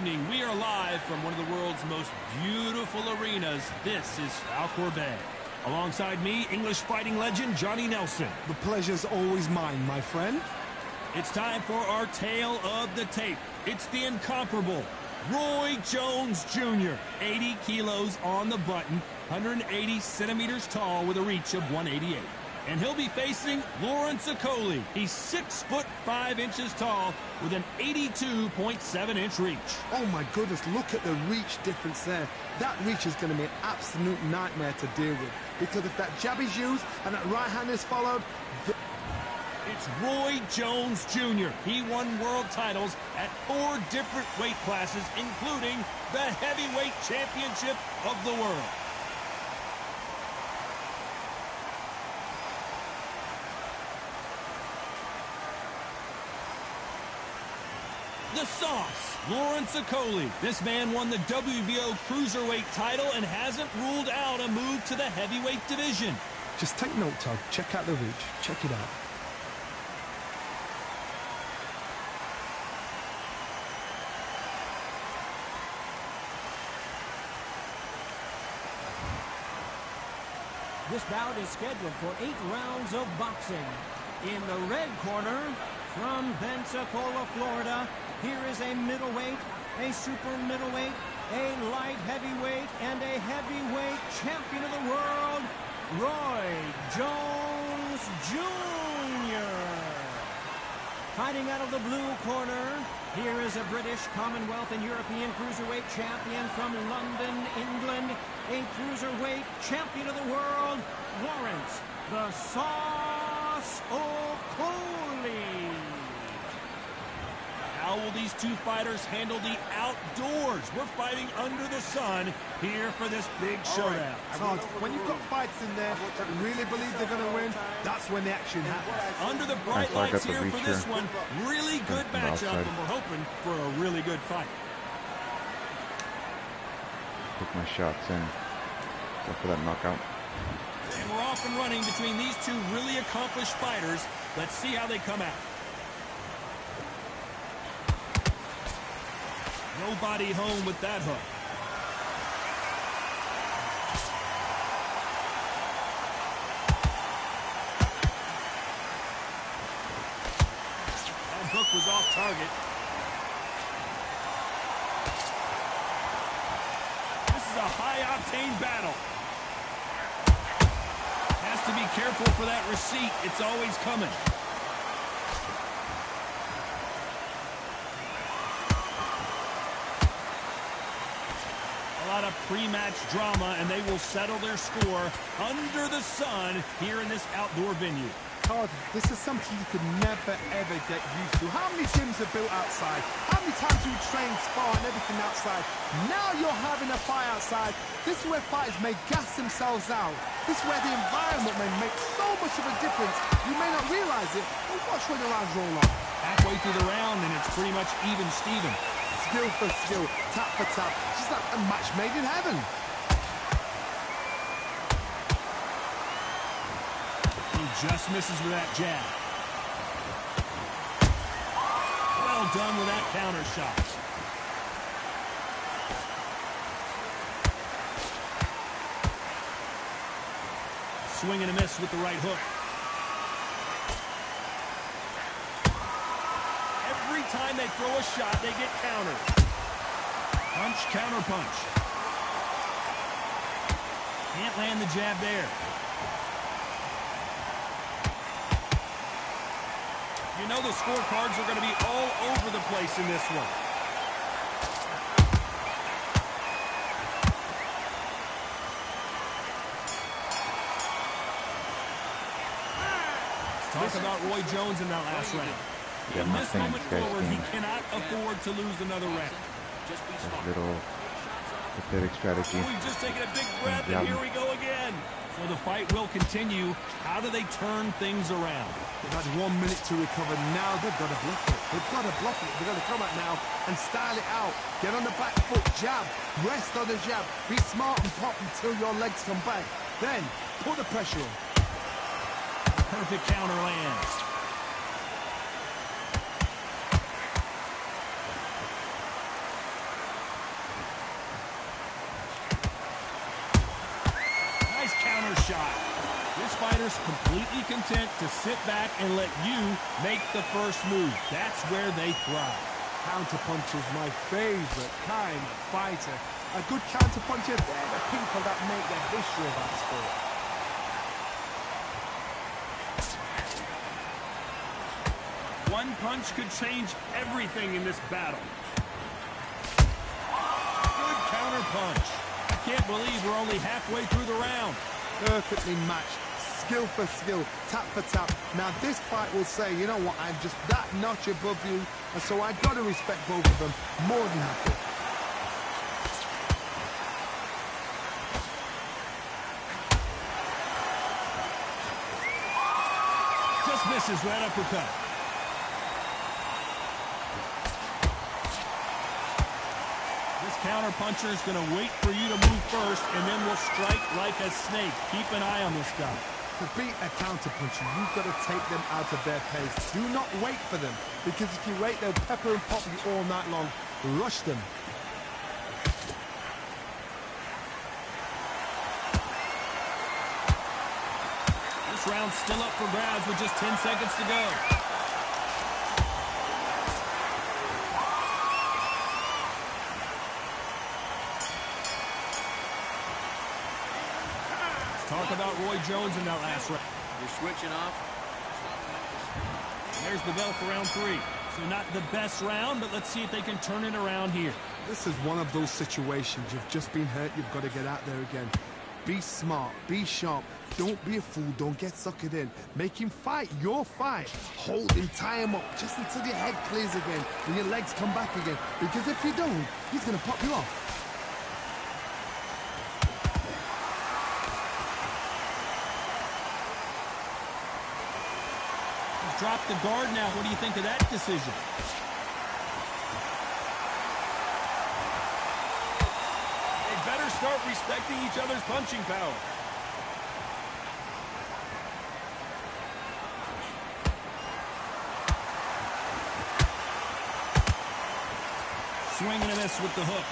evening. We are live from one of the world's most beautiful arenas. This is Falcor Bay. Alongside me, English fighting legend Johnny Nelson. The pleasure's always mine, my friend. It's time for our tale of the tape. It's the incomparable Roy Jones Jr. 80 kilos on the button, 180 centimeters tall with a reach of 188. And he'll be facing Lawrence Okoli. He's 6'5" tall with an 82.7-inch reach. Oh my goodness, look at the reach difference there. That reach is going to be an absolute nightmare to deal with. Because if that jab is used and that right hand is followed... It's Roy Jones Jr. He won world titles at 4 different weight classes, including the heavyweight championship of the world. The sauce, Lawrence Okoli. This man won the WBO cruiserweight title and hasn't ruled out a move to the heavyweight division. Just take note, Todd. Check out the reach. Check it out. This bout is scheduled for 8 rounds of boxing. In the red corner, from Pensacola, Florida, here is a middleweight, a super middleweight, a light heavyweight, and a heavyweight champion of the world, Roy Jones Jr. Fighting out of the blue corner, here is a British, Commonwealth, and European cruiserweight champion from London, England, a cruiserweight champion of the world, Lawrence "The Sauce" Okoli. How will these two fighters handle the outdoors? We're fighting under the sun here for this big showdown. Todd, when you've got fights in there that really believe they're going to win, that's when the action happens. Under the bright lights here for this one, really good matchup, and we're hoping for a really good fight. Took my shots in. Go for that knockout. And we're off and running between these two really accomplished fighters. Let's see how they come out. Nobody home with that hook. That hook was off target. This is a high-octane battle. Has to be careful for that receipt. It's always coming. A lot of pre-match drama, and they will settle their score under the sun here in this outdoor venue. Todd, this is something you could never, ever get used to. How many gyms are built outside? How many times do you train, spar, and everything outside? Now you're having a fight outside. This is where fighters may gas themselves out. This is where the environment may make so much of a difference. You may not realize it, but watch when the rounds roll on. Halfway through the round, and it's pretty much even Steven. Skill for skill, tap for tap. Just like a match made in heaven. He just misses with that jab. Well done with that counter shot. Swing and a miss with the right hook. Every time they throw a shot, they get countered. Punch, counter punch. Can't land the jab there. You know the scorecards are going to be all over the place in this one. Talk about Roy Jones in that last round. Yeah, In this moment forward, he team. cannot afford to lose another round. A little pathetic strategy. We've just taken a big breath, and here we go again. So the fight will continue. How do they turn things around? They've had 1 minute to recover. Now they've got to bluff it. They've got to bluff it. They've got to come out now and style it out. Get on the back foot, jab. Rest on the jab. Be smart and pop until your legs come back. Then put the pressure on. Perfect counter lands. shot. This fighter's completely content to sit back and let you make the first move. That's where they thrive. Counterpuncher's my favorite kind of fighter. A good counterpuncher, they're the people that make the history of that sport. One punch could change everything in this battle. Good counter punch. I can't believe we're only halfway through the round. Perfectly matched. Skill for skill, tap for tap. Now this fight will say, you know what, I'm just that notch above you, and so I gotta respect both of them more than happy. Just misses right uppercut. This counter puncher is going to wait for you to move first, and then will strike like a snake. Keep an eye on this guy. To beat a counterpuncher, you've got to take them out of their pace. Do not wait for them, because if you wait, they'll pepper and pop you all night long. Rush them. This round's still up for grabs with just 10 seconds to go. Talk about Roy Jones in that last round. You're switching off. There's the bell for round 3. So not the best round, but let's see if they can turn it around here. This is one of those situations. You've just been hurt. You've got to get out there again. Be smart. Be sharp. Don't be a fool. Don't get suckered in. Make him fight your fight. Hold him. Tie him up just until your head clears again and your legs come back again. Because if you don't, he's going to pop you off. Drop the guard now. What do you think of that decision? They better start respecting each other's punching power. Swing and a miss with the hook.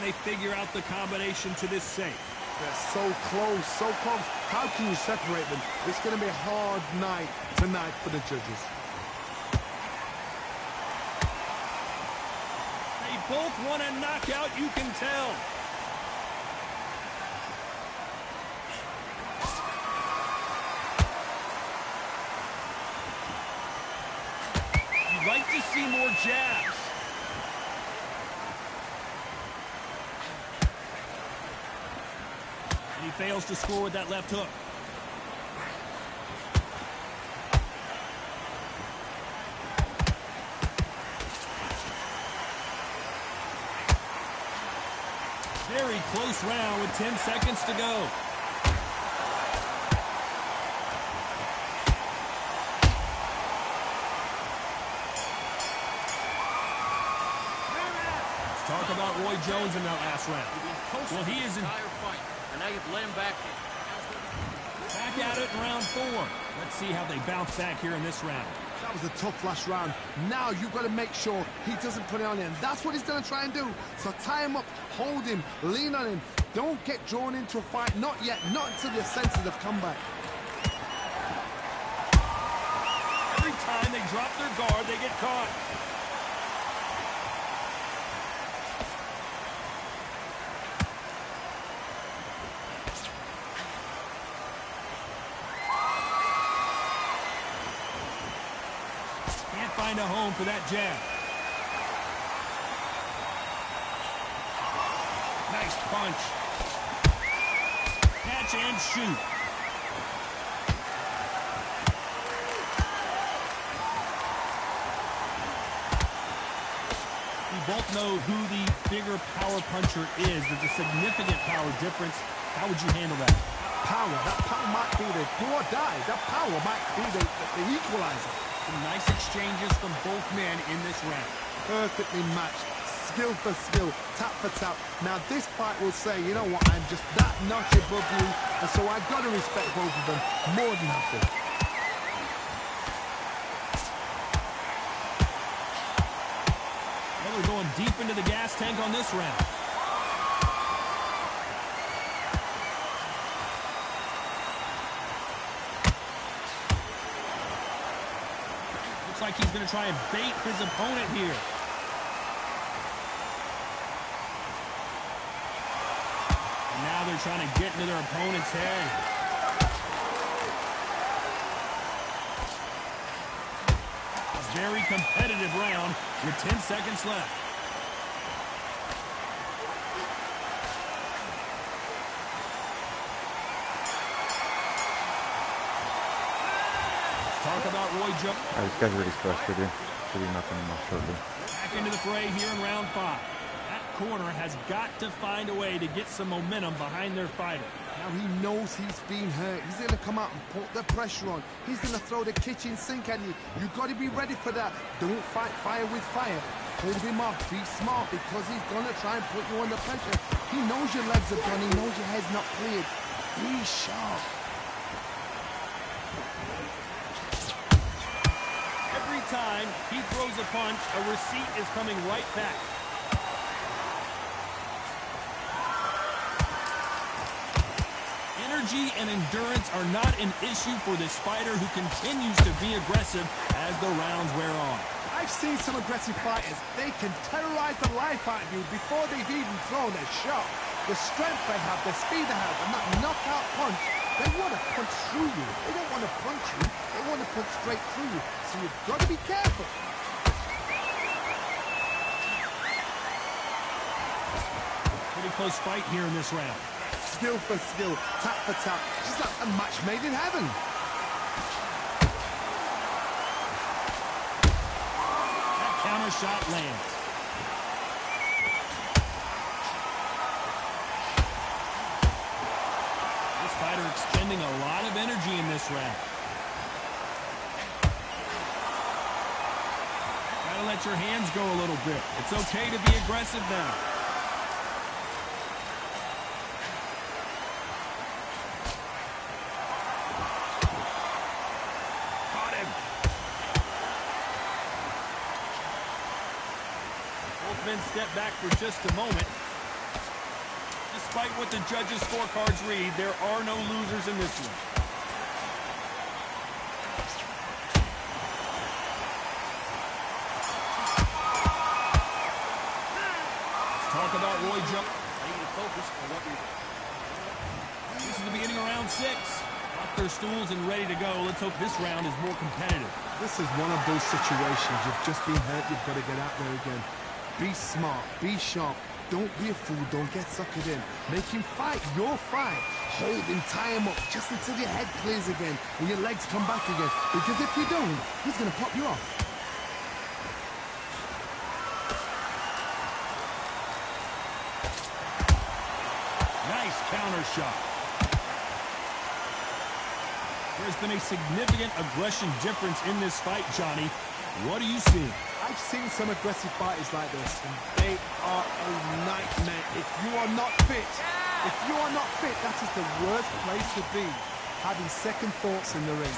They figure out the combination to this safe. They're so close, so close. How can you separate them? It's going to be a hard night tonight for the judges. They both want a knockout, you can tell. You'd like to see more jabs. He fails to score with that left hook. Very close round with 10 seconds to go. Let's talk about Roy Jones in that last round. Well, he is in... And now you've let him back at it in round 4. Let's see how they bounce back here in this round. That was a tough last round. Now you've got to make sure he doesn't put it on him. That's what he's going to try and do. So tie him up, hold him, lean on him. Don't get drawn into a fight. Not yet. Not until your senses have come back. Every time they drop their guard, they get caught. Find a home for that jab. Nice punch. Catch and shoot. We both know who the bigger power puncher is. There's a significant power difference. How would you handle that? That power might be the do or die. That power might be the equalizer. Some nice exchanges from both men in this round. Perfectly matched. Skill for skill, tap for tap. Now this fight will say, you know what, I'm just that notch above you, and so I've got to respect both of them more than happy. deep into the gas tank on this round. Looks like he's going to try and bait his opponent here. And now they're trying to get into their opponent's head. A very competitive round with 10 seconds left. Talk about Roy Jones. This guy's really frustrated. Should be nothing more shortly. Back into the fray here in round 5. That corner has got to find a way to get some momentum behind their fighter. Now he knows he's been hurt. He's going to come out and put the pressure on. He's going to throw the kitchen sink at you. You've got to be ready for that. Don't fight fire with fire. Hold him off. Be smart because he's going to try and put you under pressure. He knows your legs are gone. He knows your head's not cleared. Be sharp. Every time he throws a punch, a receipt is coming right back. Energy and endurance are not an issue for this fighter who continues to be aggressive as the rounds wear on. I've seen some aggressive fighters. They can terrorize the life out of you before they've even thrown a shot. The strength they have, the speed they have, and that knockout punch, they want to punch through you. They don't want to punch you. They want to punch straight through you. So you've got to be careful. Pretty close fight here in this round. Skill for skill, tap for tap. Just like a match made in heaven. That counter shot lands. This fighter expending a lot of energy in this round. Gotta let your hands go a little bit. It's okay to be aggressive now. Men step back for just a moment. Despite what the judges' scorecards read, there are no losers in this one. Let's talk about Roy Jones. I need to focus on what you're doing. This is the beginning of round 6. Off their stools and ready to go. Let's hope this round is more competitive. This is one of those situations. You've just been hurt. You've got to get out there again. Be smart, be sharp, don't be a fool, don't get suckered in. Make him fight your fight. Hold him, tie him up, just until your head clears again and your legs come back again. Because if you don't, he's going to pop you off. Nice counter shot. There's been a significant aggression difference in this fight, Johnny. What are you seeing? I've seen some aggressive fighters like this, and they are a nightmare. If you are not fit, that is the worst place to be, having second thoughts in the ring.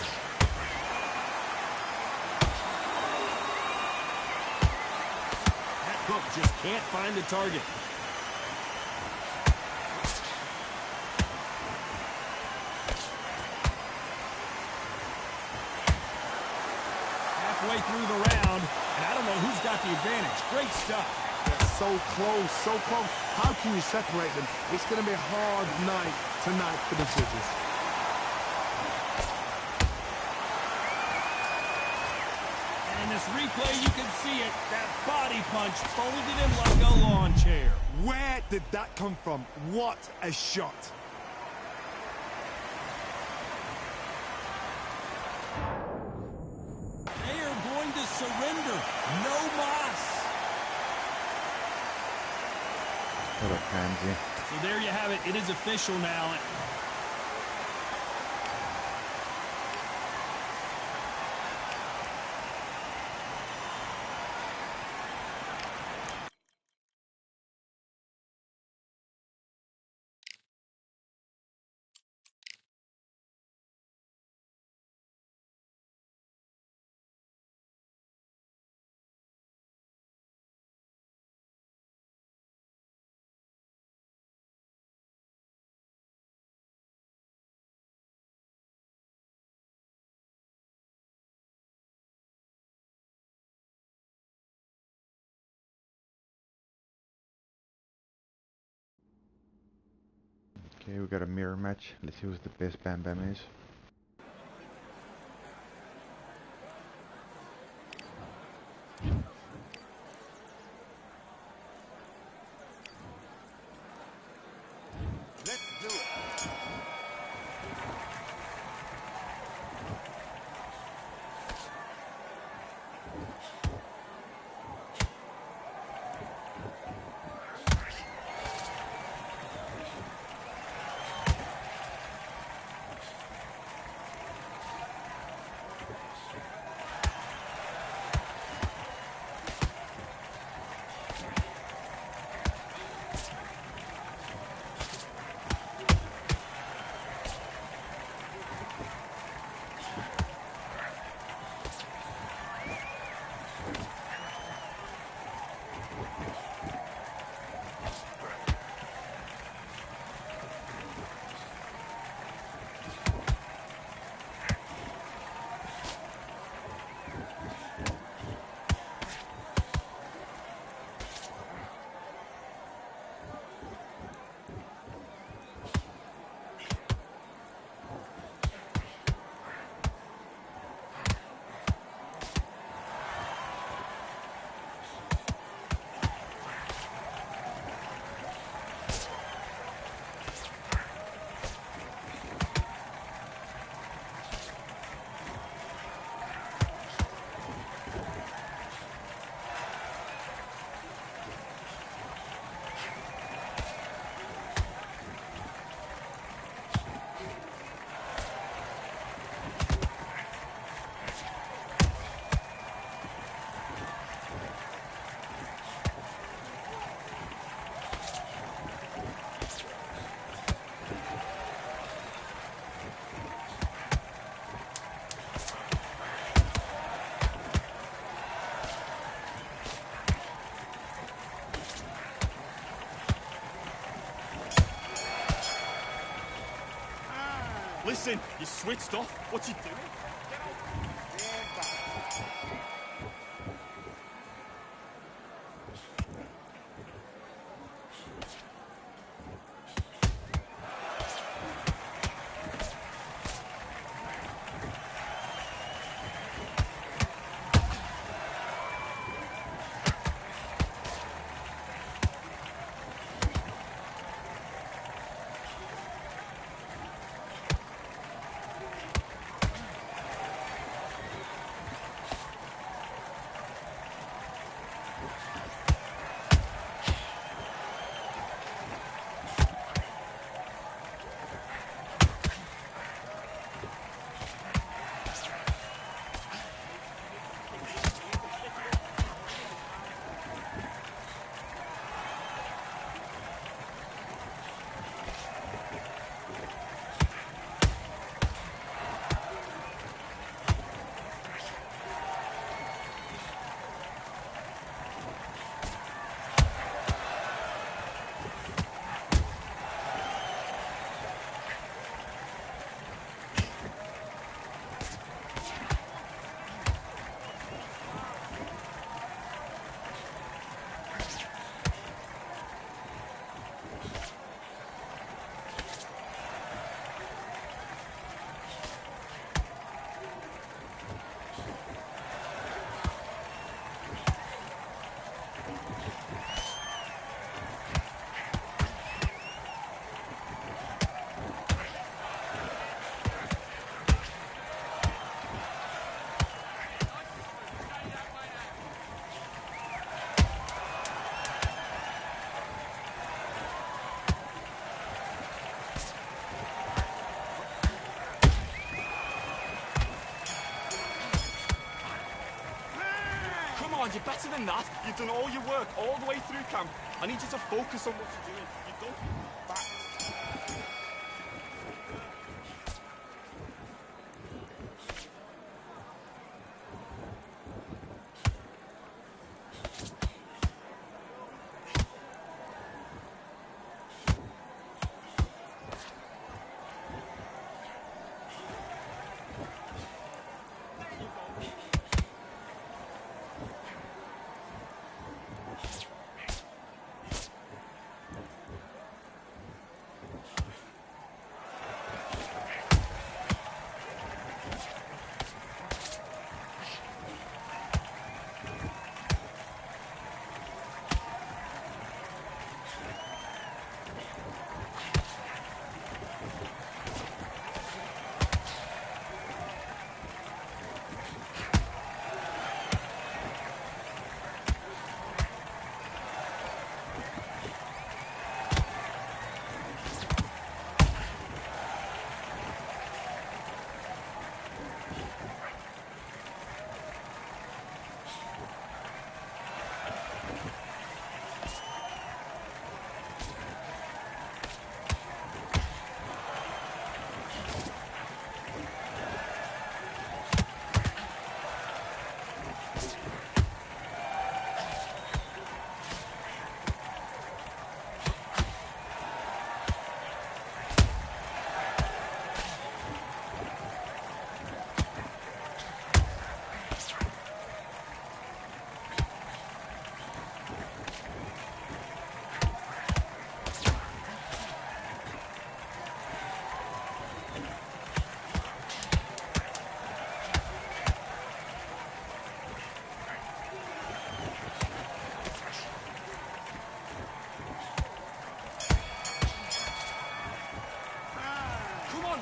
That hook just can't find the target. Halfway through the round, and I don't know who's got the advantage. Great stuff. They're so close, so close. How can you separate them? It's going to be a hard night tonight for the judges. And in this replay, you can see it. That body punch folded him like a lawn chair. Where did that come from? What a shot. They are going to surrender. No mas. What a pansy. So there you have it. It is official now. Okay, we got a mirror match. Let's see who's the best Bam Bam is. Let's do it. Listen, you switched off. What you doing? You're better than that. You've done all your work all the way through camp. I need you to focus on what you're doing. You don't back.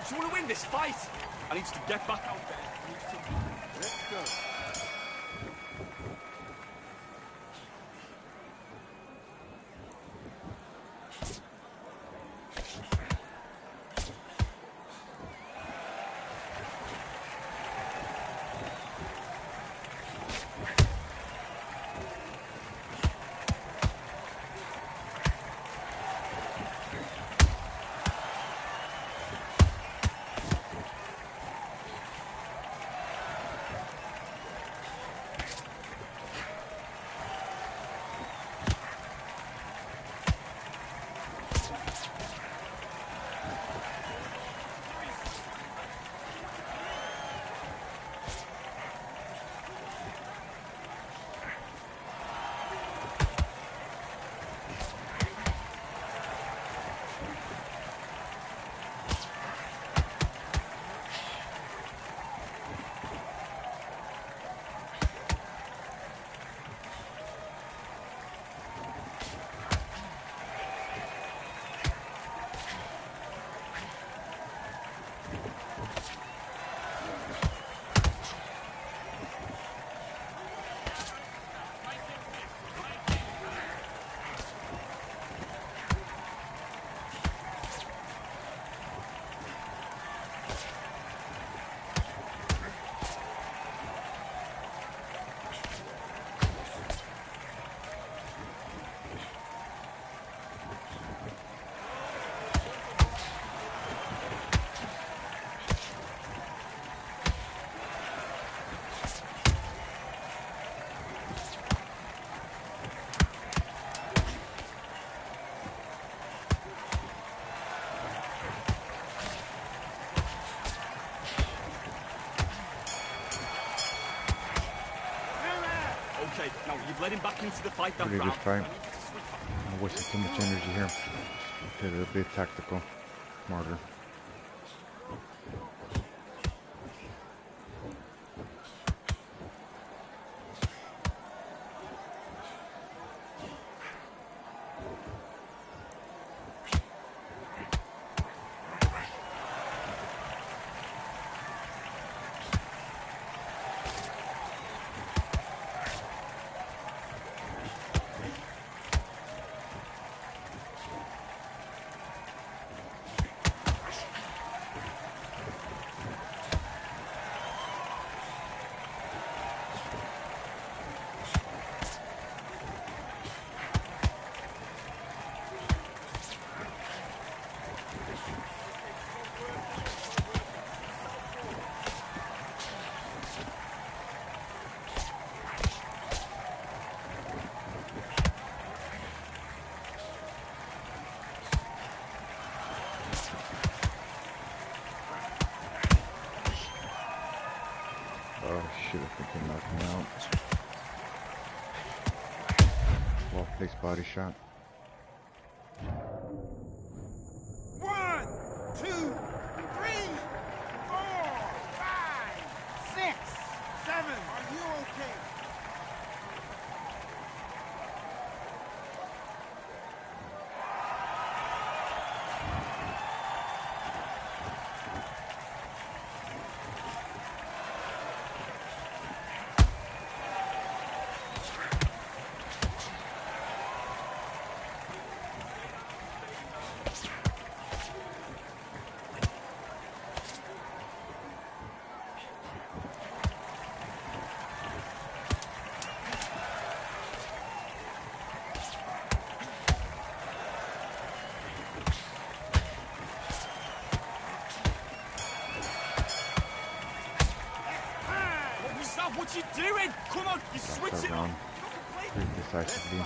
do you want to win this fight? I need you to get back out there. Let's go. Okay, now you've led him back into the fight that Pretty good round. fight. I wasted too much energy here. Did it a bit tactical, smarter. Oh shit, I think he knocked me out. Well placed body shot. 1, 2, 3, 4, 5, 6, 7. Are you okay? What you doing? Come on, you switch it on. Pretty decisively.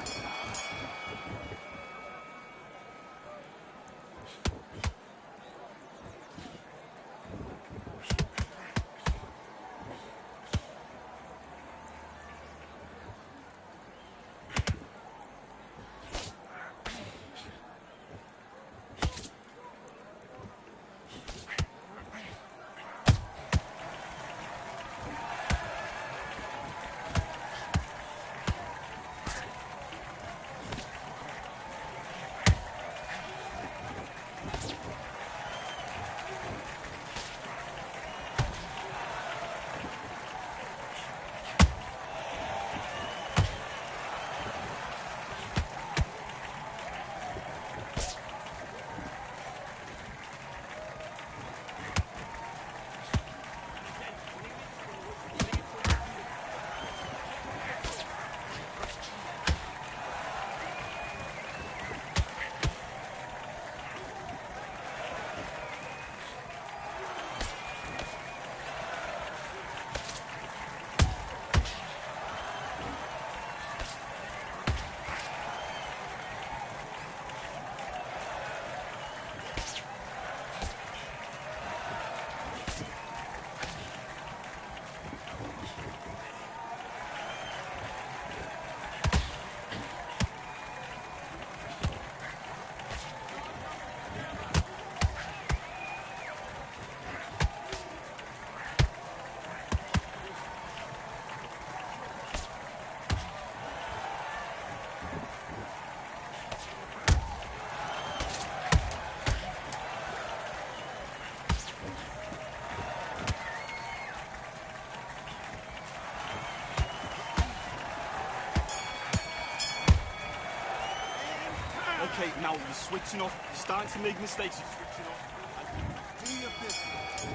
Now you're switching off. You're starting to make mistakes. You're switching off. Do your business.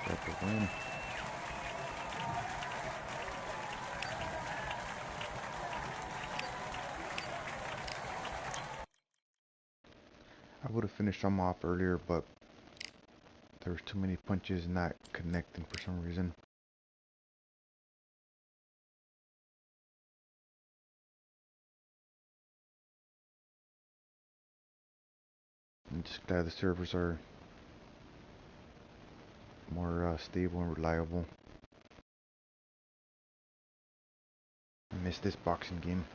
Got the win. I would have finished some off earlier, but there was too many punches not connecting for some reason. I'm just glad the servers are more stable and reliable. I miss this boxing game.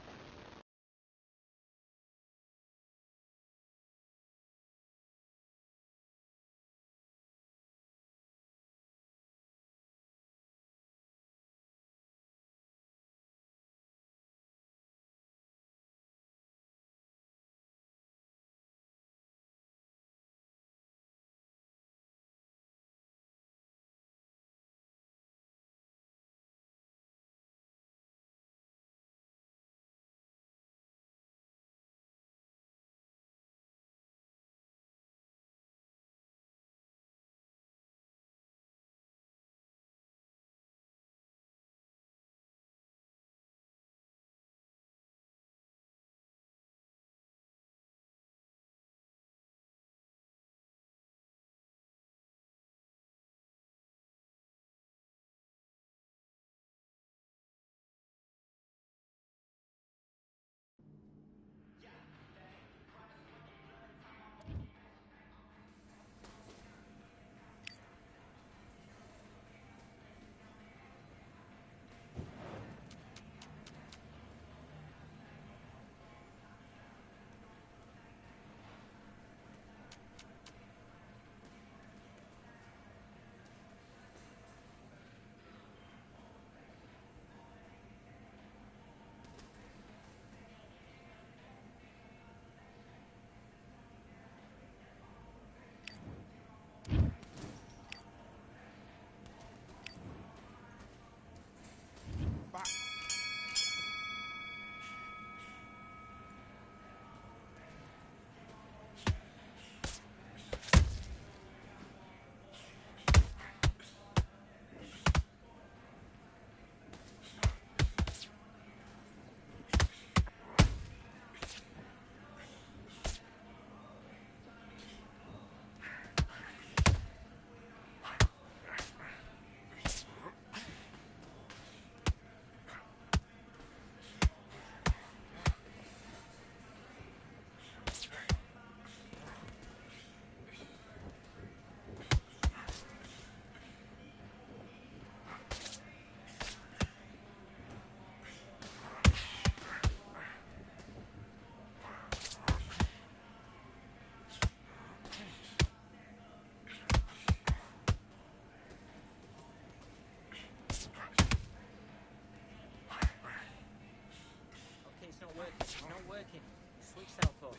Switch self-up.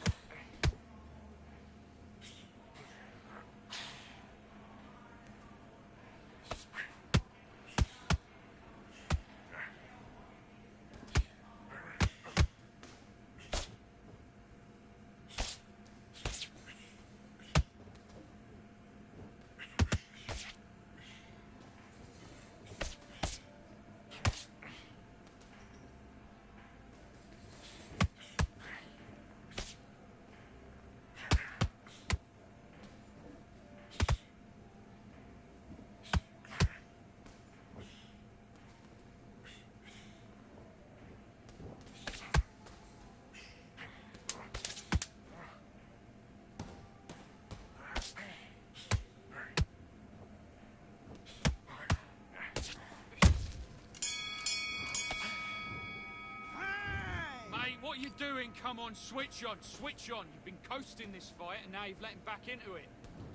What are you doing? Come on, switch on, switch on. You've been coasting this fight, and now you've let him back into it.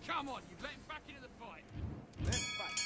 Come on, you've let him back into the fight. Let's fight.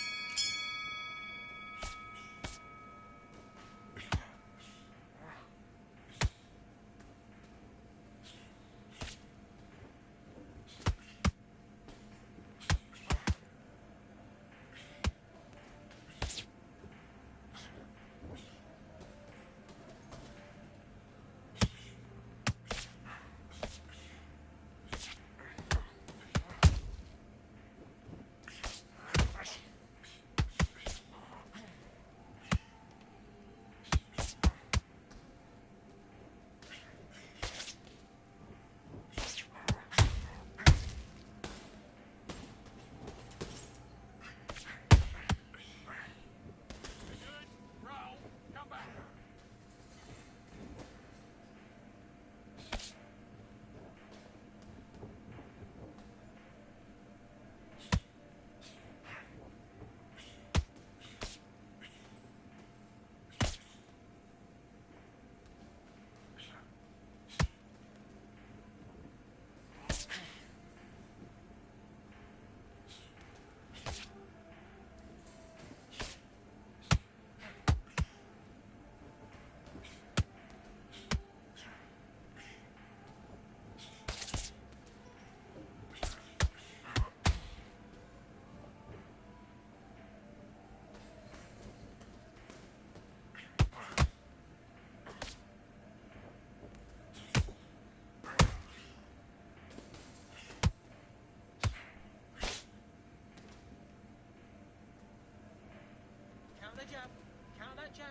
Count that jab. Count that jab.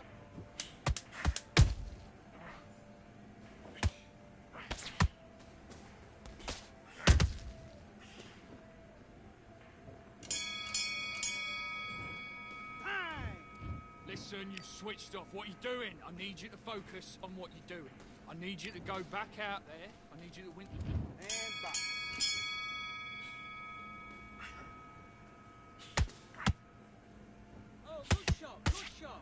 Listen, you switched off. What are you doing? I need you to focus on what you're doing. I need you to go back out there. I need you to win. And box. Oh, good shot, good shot.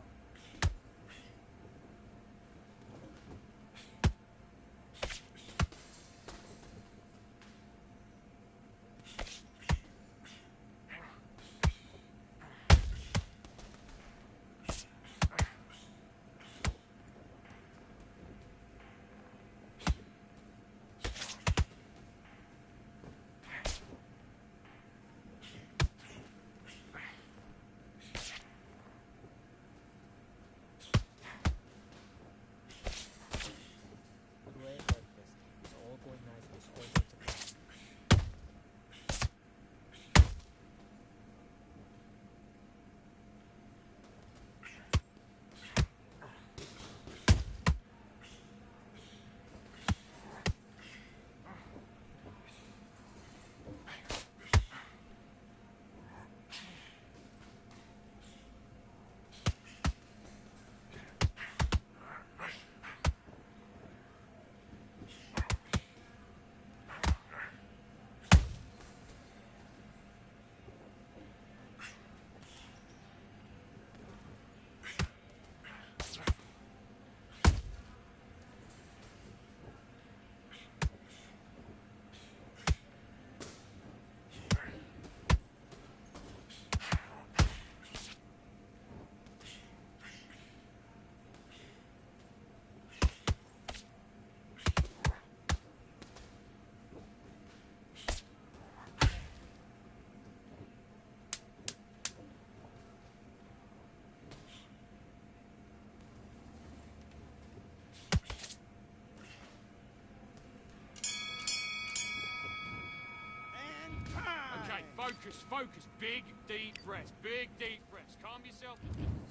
Focus, focus. Big, deep breaths. Big, deep breaths. Calm yourself.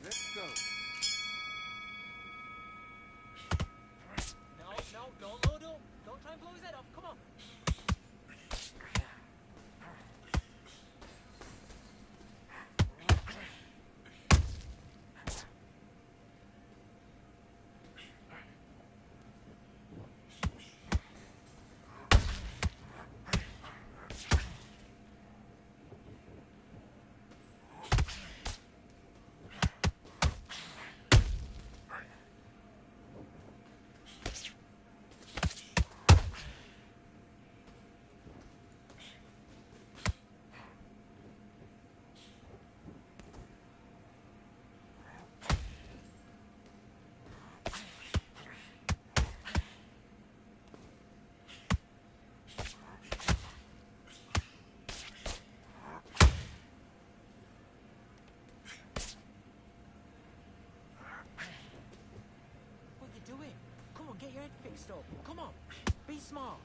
Let's go. No, don't load up. Don't try and blow his head off. Come on. Get your head fixed up. Come on. Be smart.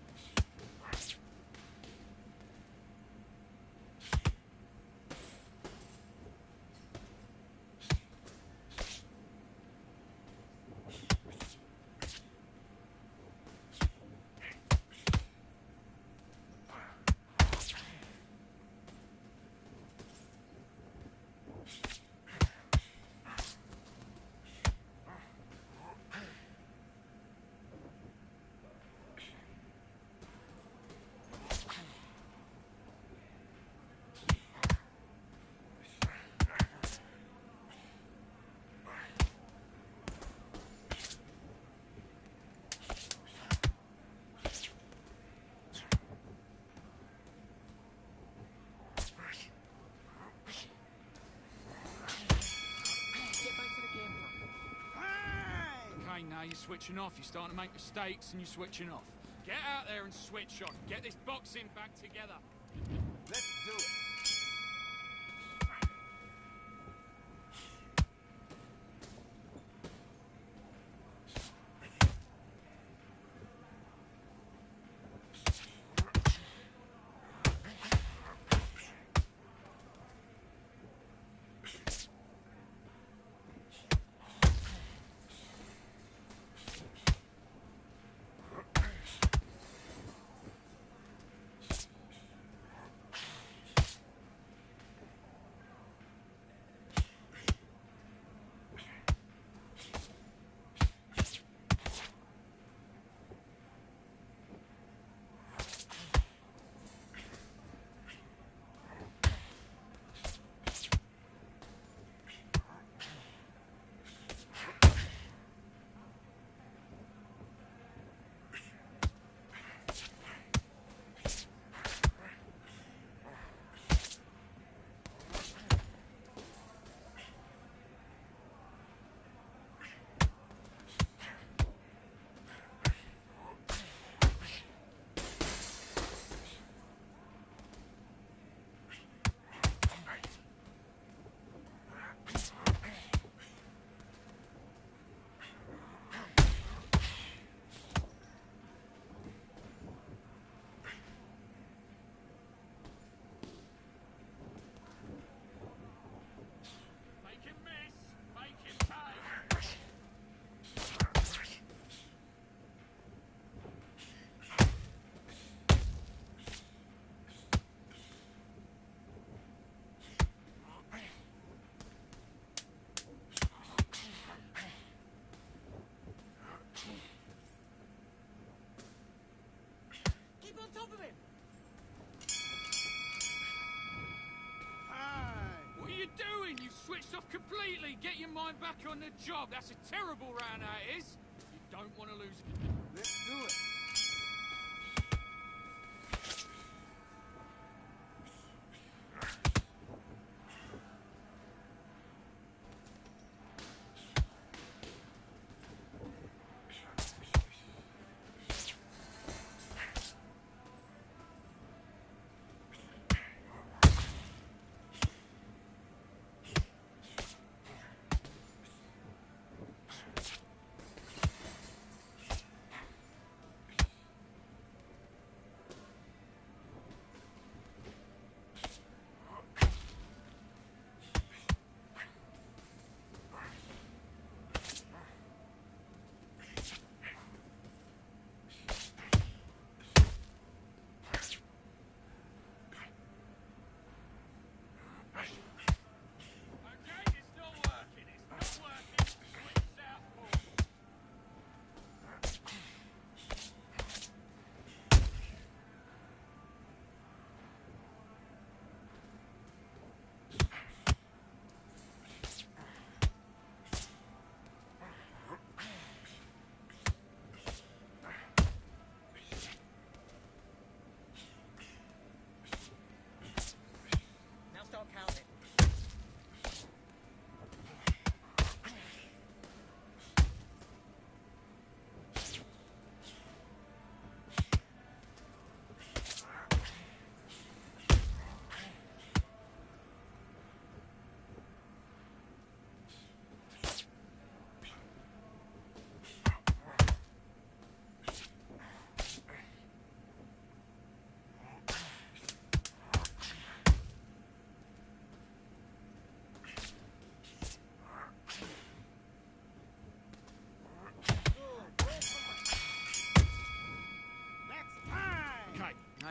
Now you're switching off. You're starting to make mistakes and you're switching off. Get out there and switch on. Get this boxing back together. Let's do it. on top of him! What are you doing? You've switched off completely. Get your mind back on the job. That's a terrible round, that is. You don't want to lose it. Let's do it.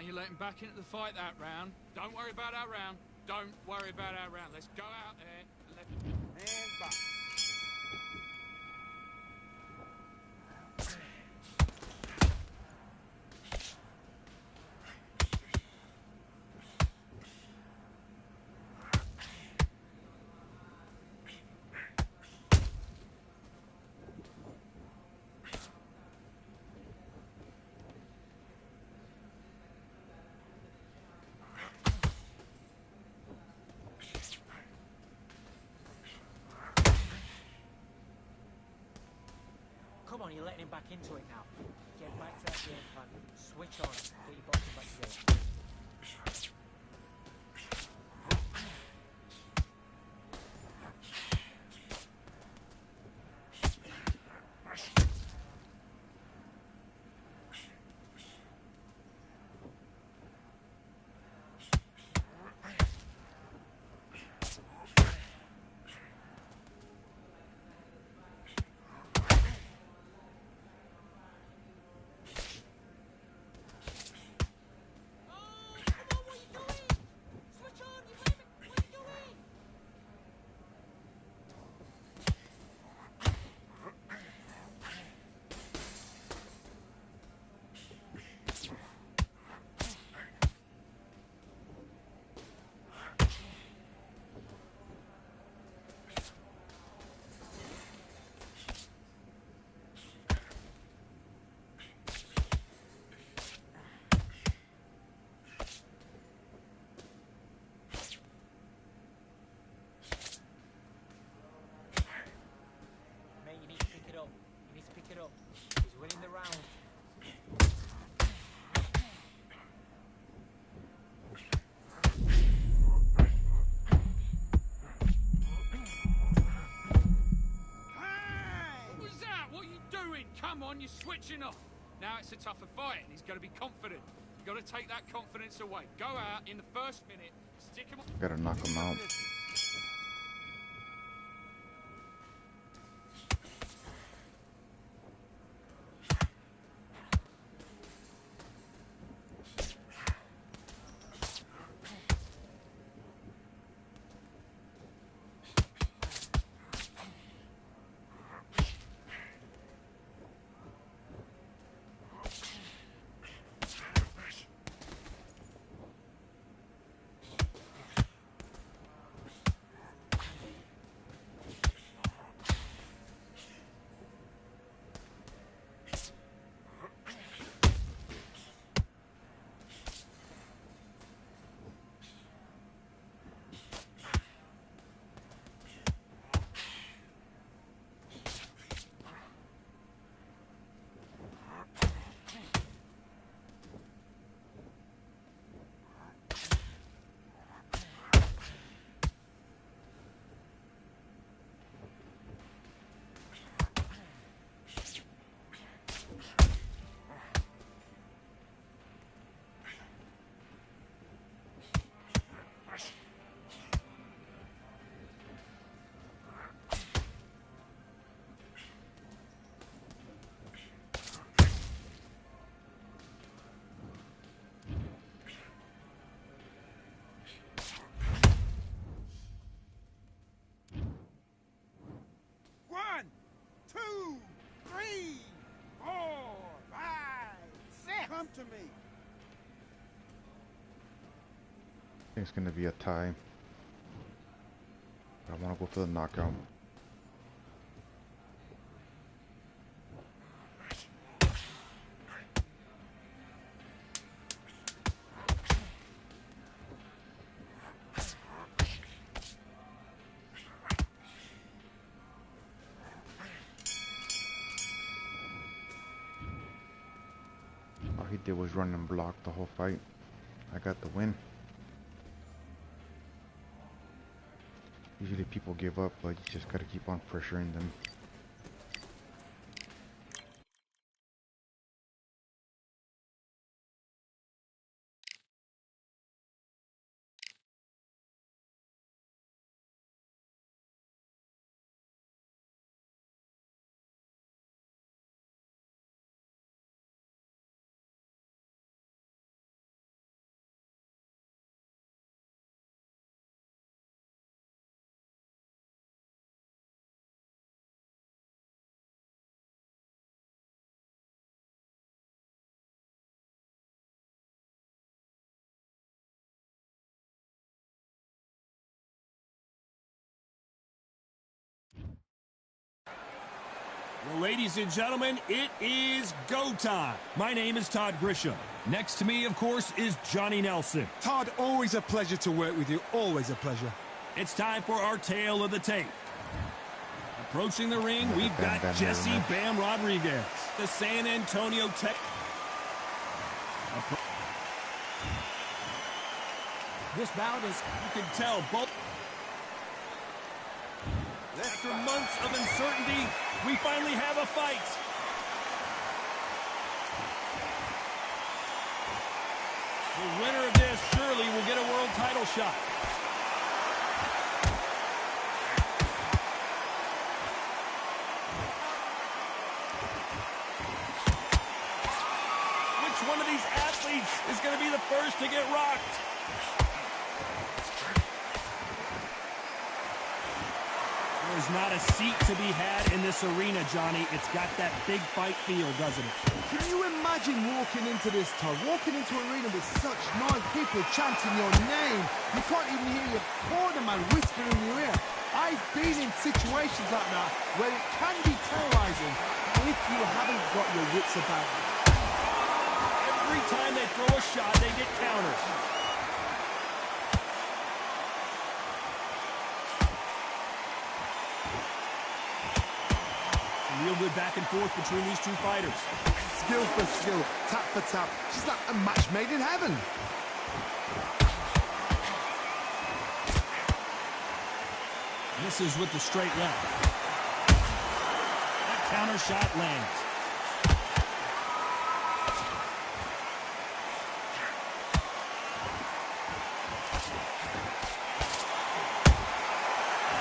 you let him back into the fight that round. Don't worry about our round. Don't worry about our round. Let's go out there and let... And box. Come on, you're letting him back into it now. Get back to that game plan. Switch on. Get your boxing back together. Mate, you need to pick it up. You need to pick it up. He's winning the round. What was that? What are you doing? Come on, you're switching off. Now it's a tougher fight, and he's got to be confident. You've got to take that confidence away. Go out in the first minute, stick him on. Gotta knock him out. One, two, three, four, five, six. Come to me. I think it's gonna be a tie. I wanna go for the knockout. All he did was run and block the whole fight. I got the win. Usually people give up, but you just gotta keep on pressuring them. Well, ladies and gentlemen, it is go time. My name is Todd Grisham. Next to me, of course, is Johnny Nelson. Todd, always a pleasure to work with you. Always a pleasure. It's time for our tale of the tape. Approaching the ring, we've got Jesse Bam Rodriguez, the San Antonio Tech. This bout is... You can tell both. After months of uncertainty, we finally have a fight. The winner of this surely will get a world title shot. Which one of these athletes is going to be the first to get rocked? There's not a seat to be had in this arena, Johnny. It's got that big fight feel, doesn't it? Can you imagine walking into this, Todd? Walking into an arena with such noise, people chanting your name. You can't even hear your cornerman whispering in your ear. I've been in situations like that where it can be terrorizing if you haven't got your wits about you. Every time they throw a shot, they get counters. Real good back and forth between these two fighters. Skill for skill, tap for tap. She's like a match made in heaven. Misses with the straight left. That counter shot lands.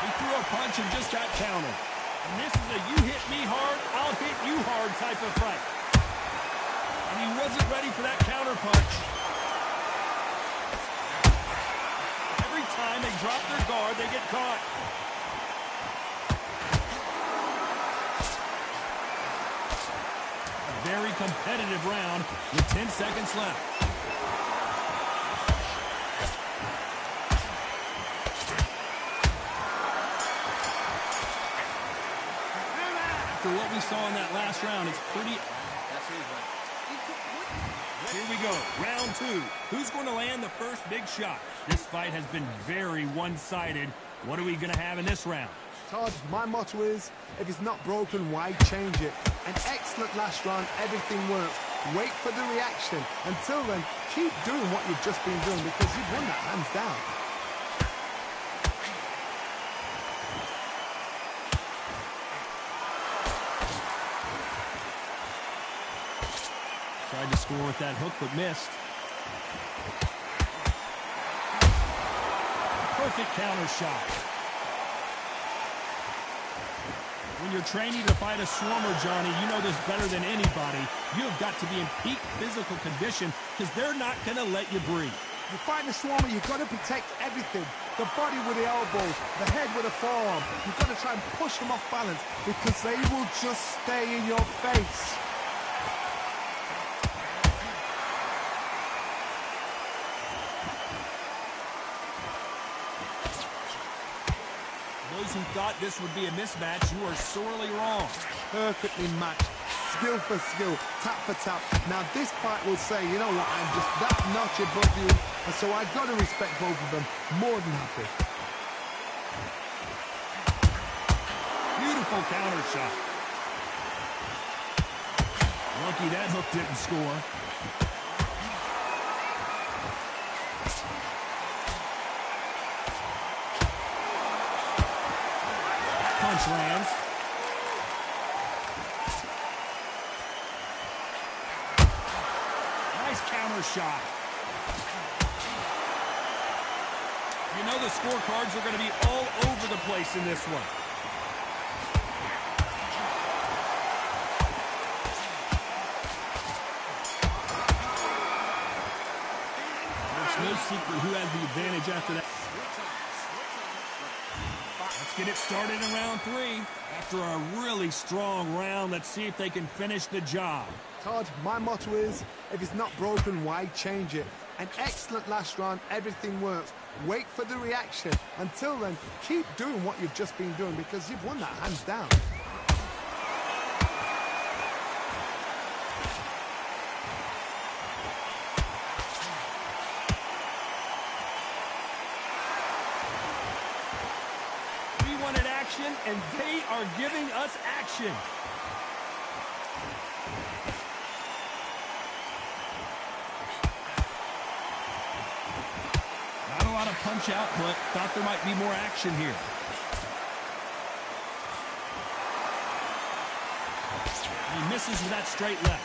He threw a punch and just got countered. And this is a you hit me hard, I'll hit you hard type of fight. And he wasn't ready for that counter punch. Every time they drop their guard, they get caught. A very competitive round with 10 seconds left. What we saw in that last round, it's pretty... Here we go, round two. Who's going to land the first big shot? This fight has been very one-sided. What are we going to have in this round? Todd, my motto is, if it's not broken, why change it? An excellent last round, everything works. Wait for the reaction. Until then, keep doing what you've just been doing because you've won that hands down. Tried to score with that hook, but missed. Perfect counter shot. When you're training to fight a swarmer, Johnny, you know this better than anybody. You have got to be in peak physical condition because they're not going to let you breathe. You fight a swarmer, you've got to protect everything. The body with the elbows, the head with the forearm. You've got to try and push them off balance because they will just stay in your face. Those who thought this would be a mismatch, you are sorely wrong. Perfectly matched, skill for skill, tap for tap. Now this fight will say, you know what, I'm just that notch above you, and so I've got to respect both of them. More than happy. Beautiful counter shot. Lucky that hook didn't score. Punch lands. Nice counter shot. You know the scorecards are going to be all over the place in this one. There's no secret who has the advantage after that. Let's get it started in round three. After a really strong round, let's see if they can finish the job. Todd, my motto is, if it's not broken, why change it? An excellent last round, everything works. Wait for the reaction. Until then, keep doing what you've just been doing because you've won that hands down. and they are giving us action. Not a lot of punch output. Thought there might be more action here. He misses with that straight left.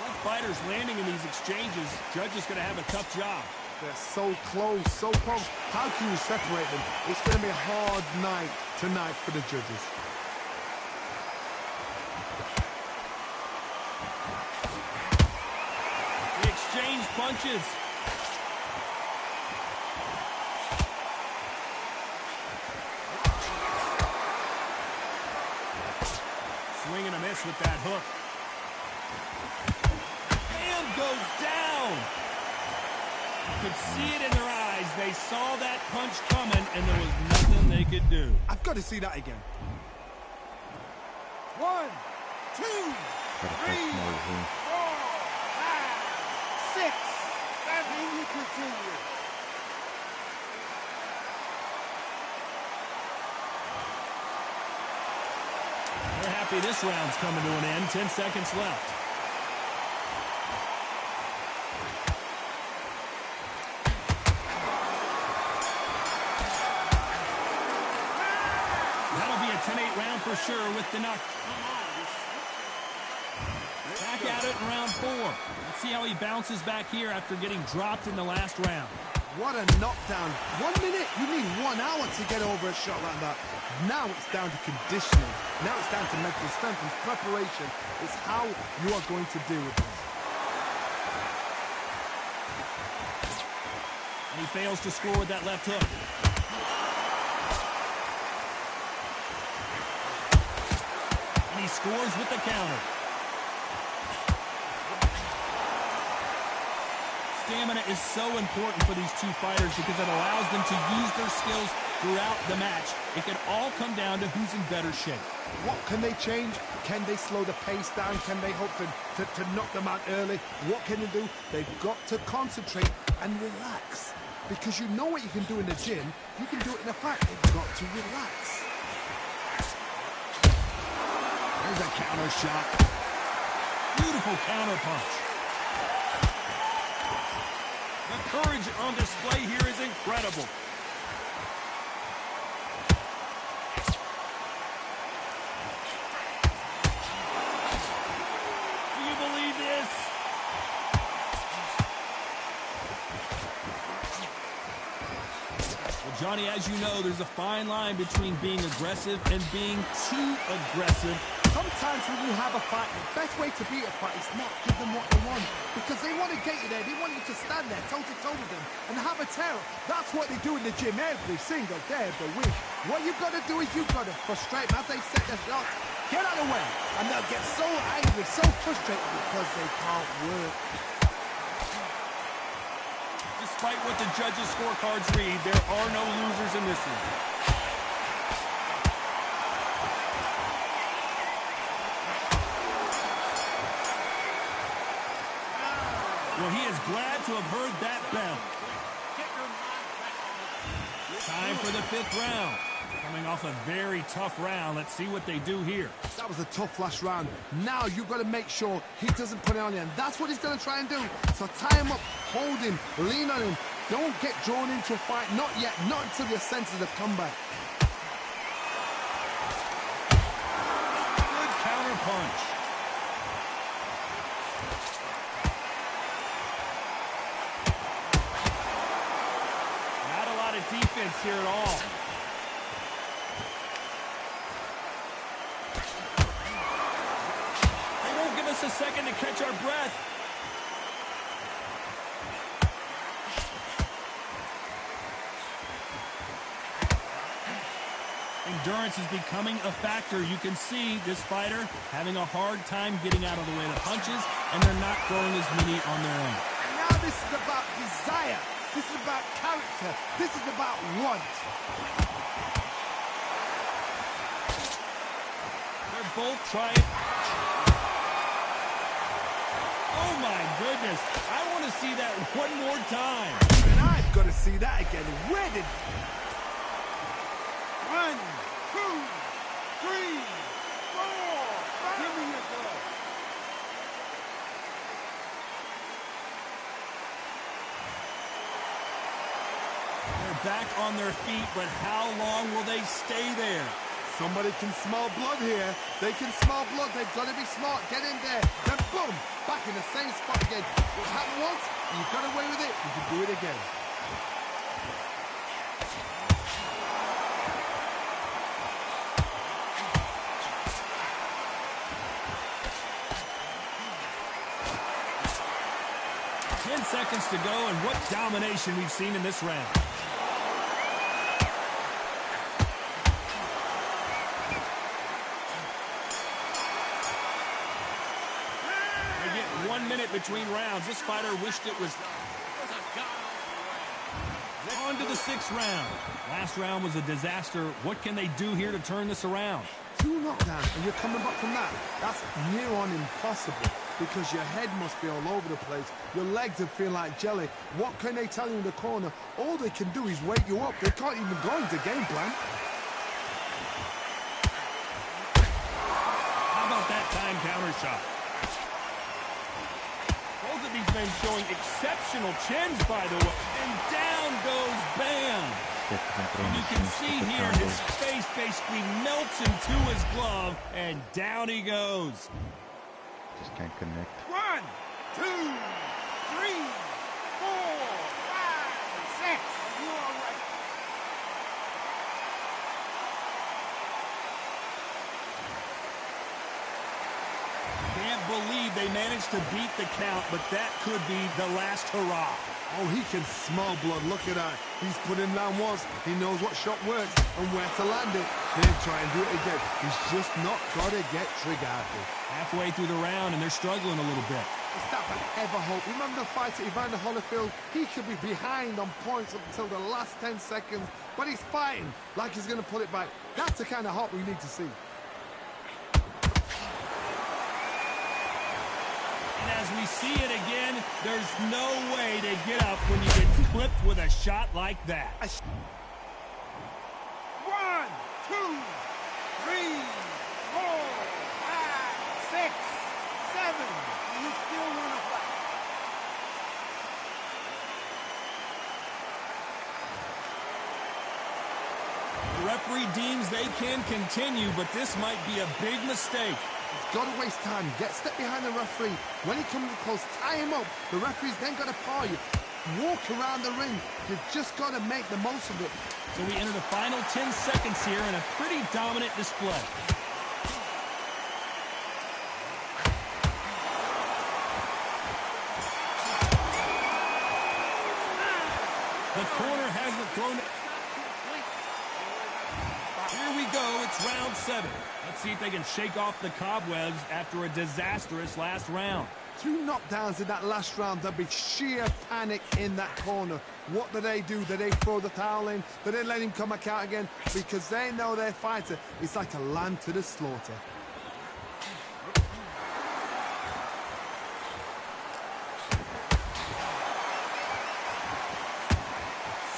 Both fighters landing in these exchanges. Judge is going to have a tough job. They're so close, so close. How can you separate them? It's going to be a hard night tonight for the judges. They exchange punches. Swing and a miss with that hook. Bam, goes down. You could see it in their eyes. They saw that punch coming, and there was nothing they could do. I've got to see that again. 1, 2, 3, 4, 5, 6, 7. You continue. They're happy this round's coming to an end. 10 seconds left. That'll be a 10-8 round for sure with the knock. Back at it in round 4. Let's see how he bounces back here after getting dropped in the last round. What a knockdown. 1 minute, you need 1 hour to get over a shot like that. Now it's down to conditioning. Now it's down to mental strength and preparation. It's how you are going to deal with this. And he fails to score with that left hook. And he scores with the counter. Stamina is so important for these two fighters because it allows them to use their skills throughout the match. It can all come down to who's in better shape. What can they change? Can they slow the pace down? Can they hope to knock them out early? What can they do? They've got to concentrate and relax. Because you know what you can do in the gym, you can do it in a fight. They've got to relax. There's a counter shot. Beautiful counter punch. The courage on display here is incredible. Do you believe this? Well, Johnny, as you know, there's a fine line between being aggressive and being too aggressive. Sometimes when you have a fight, the best way to beat a fight is not give them what they want. Because they want to get you there. They want you to stand there toe-to-toe with them and have a tear. That's what they do in the gym every single day of the week. What you've got to do is you've got to frustrate them as they set their shots. Get out of the way. And they'll get so angry, so frustrated because they can't work. Despite what the judges' scorecards read, there are no losers in this one. Well, he is glad to have heard that bell. Time for the 5th round. Coming off a very tough round. Let's see what they do here. That was a tough last round. Now you've got to make sure he doesn't put it on you. And that's what he's going to try and do. So tie him up, hold him, lean on him. Don't get drawn into a fight. Not yet. Not until your senses have come back. Good counter punch. Not a lot of defense here at all. They won't give us a second to catch our breath. Endurance is becoming a factor. You can see this fighter having a hard time getting out of the way of the punches, and they're not throwing as many on their own. Now this is about desire. This is about character. This is about want. They're both trying. Oh, my goodness. I want to see that one more time. And I've got to see that again. Where did... 1, 2, 3, 4. Give me your glove. They're back on their feet, but how long will they stay there? Somebody can smell blood here. They can smell blood. They've got to be smart. Get in there. Then boom, back in the same spot again. It happened once. You got away with it. You can do it again. Seconds to go, and what domination we've seen in this round. They get 1 minute between rounds. This fighter wished it was... On to the 6th round. Last round was a disaster. What can they do here to turn this around? 2 knockdowns, and you're coming back from that. That's near on impossible, because your head must be all over the place. Your legs will feel like jelly. What can they tell you in the corner? All they can do is wake you up. They can't even go into game plan. How about that time counter shot? Both of these men showing exceptional chins, by the way. And down goes Bam. You can see here his face basically melts into his glove, and down he goes. Just can't connect. 1, 2, 3, 4, 5, 6. You all right? Can't believe they managed to beat the count, but that could be the last hurrah. Oh, he can smell blood. Look at that. He's put him down once. He knows what shot works and where to land it. Then try and do it again. He's just not got to get trigger happy. Halfway through the round, and they're struggling a little bit. It's that I ever hope. Remember the fight at Evander Holyfield? He could be behind on points up until the last 10 seconds, but he's fighting like he's going to pull it back. That's the kind of hope we need to see. And as we see it again, there's no way to get up when you get clipped with a shot like that. 1, 2, 3, 4, 5, 6, 7. You still want to fight? The referee deems they can continue, but this might be a big mistake. Got to waste time. Step behind the referee. When he comes close, tie him up. The referee's then got to paw you. Walk around the ring. You've just got to make the most of it. So we enter the final 10 seconds here in a pretty dominant display. The corner hasn't thrown it. Here we go. It's round 7. Let's see if they can shake off the cobwebs after a disastrous last round. 2 knockdowns in that last round. There'll be sheer panic in that corner. What do? Do they throw the towel in? Do they let him come back out again? Because they know their fighter is like a lamb to the slaughter.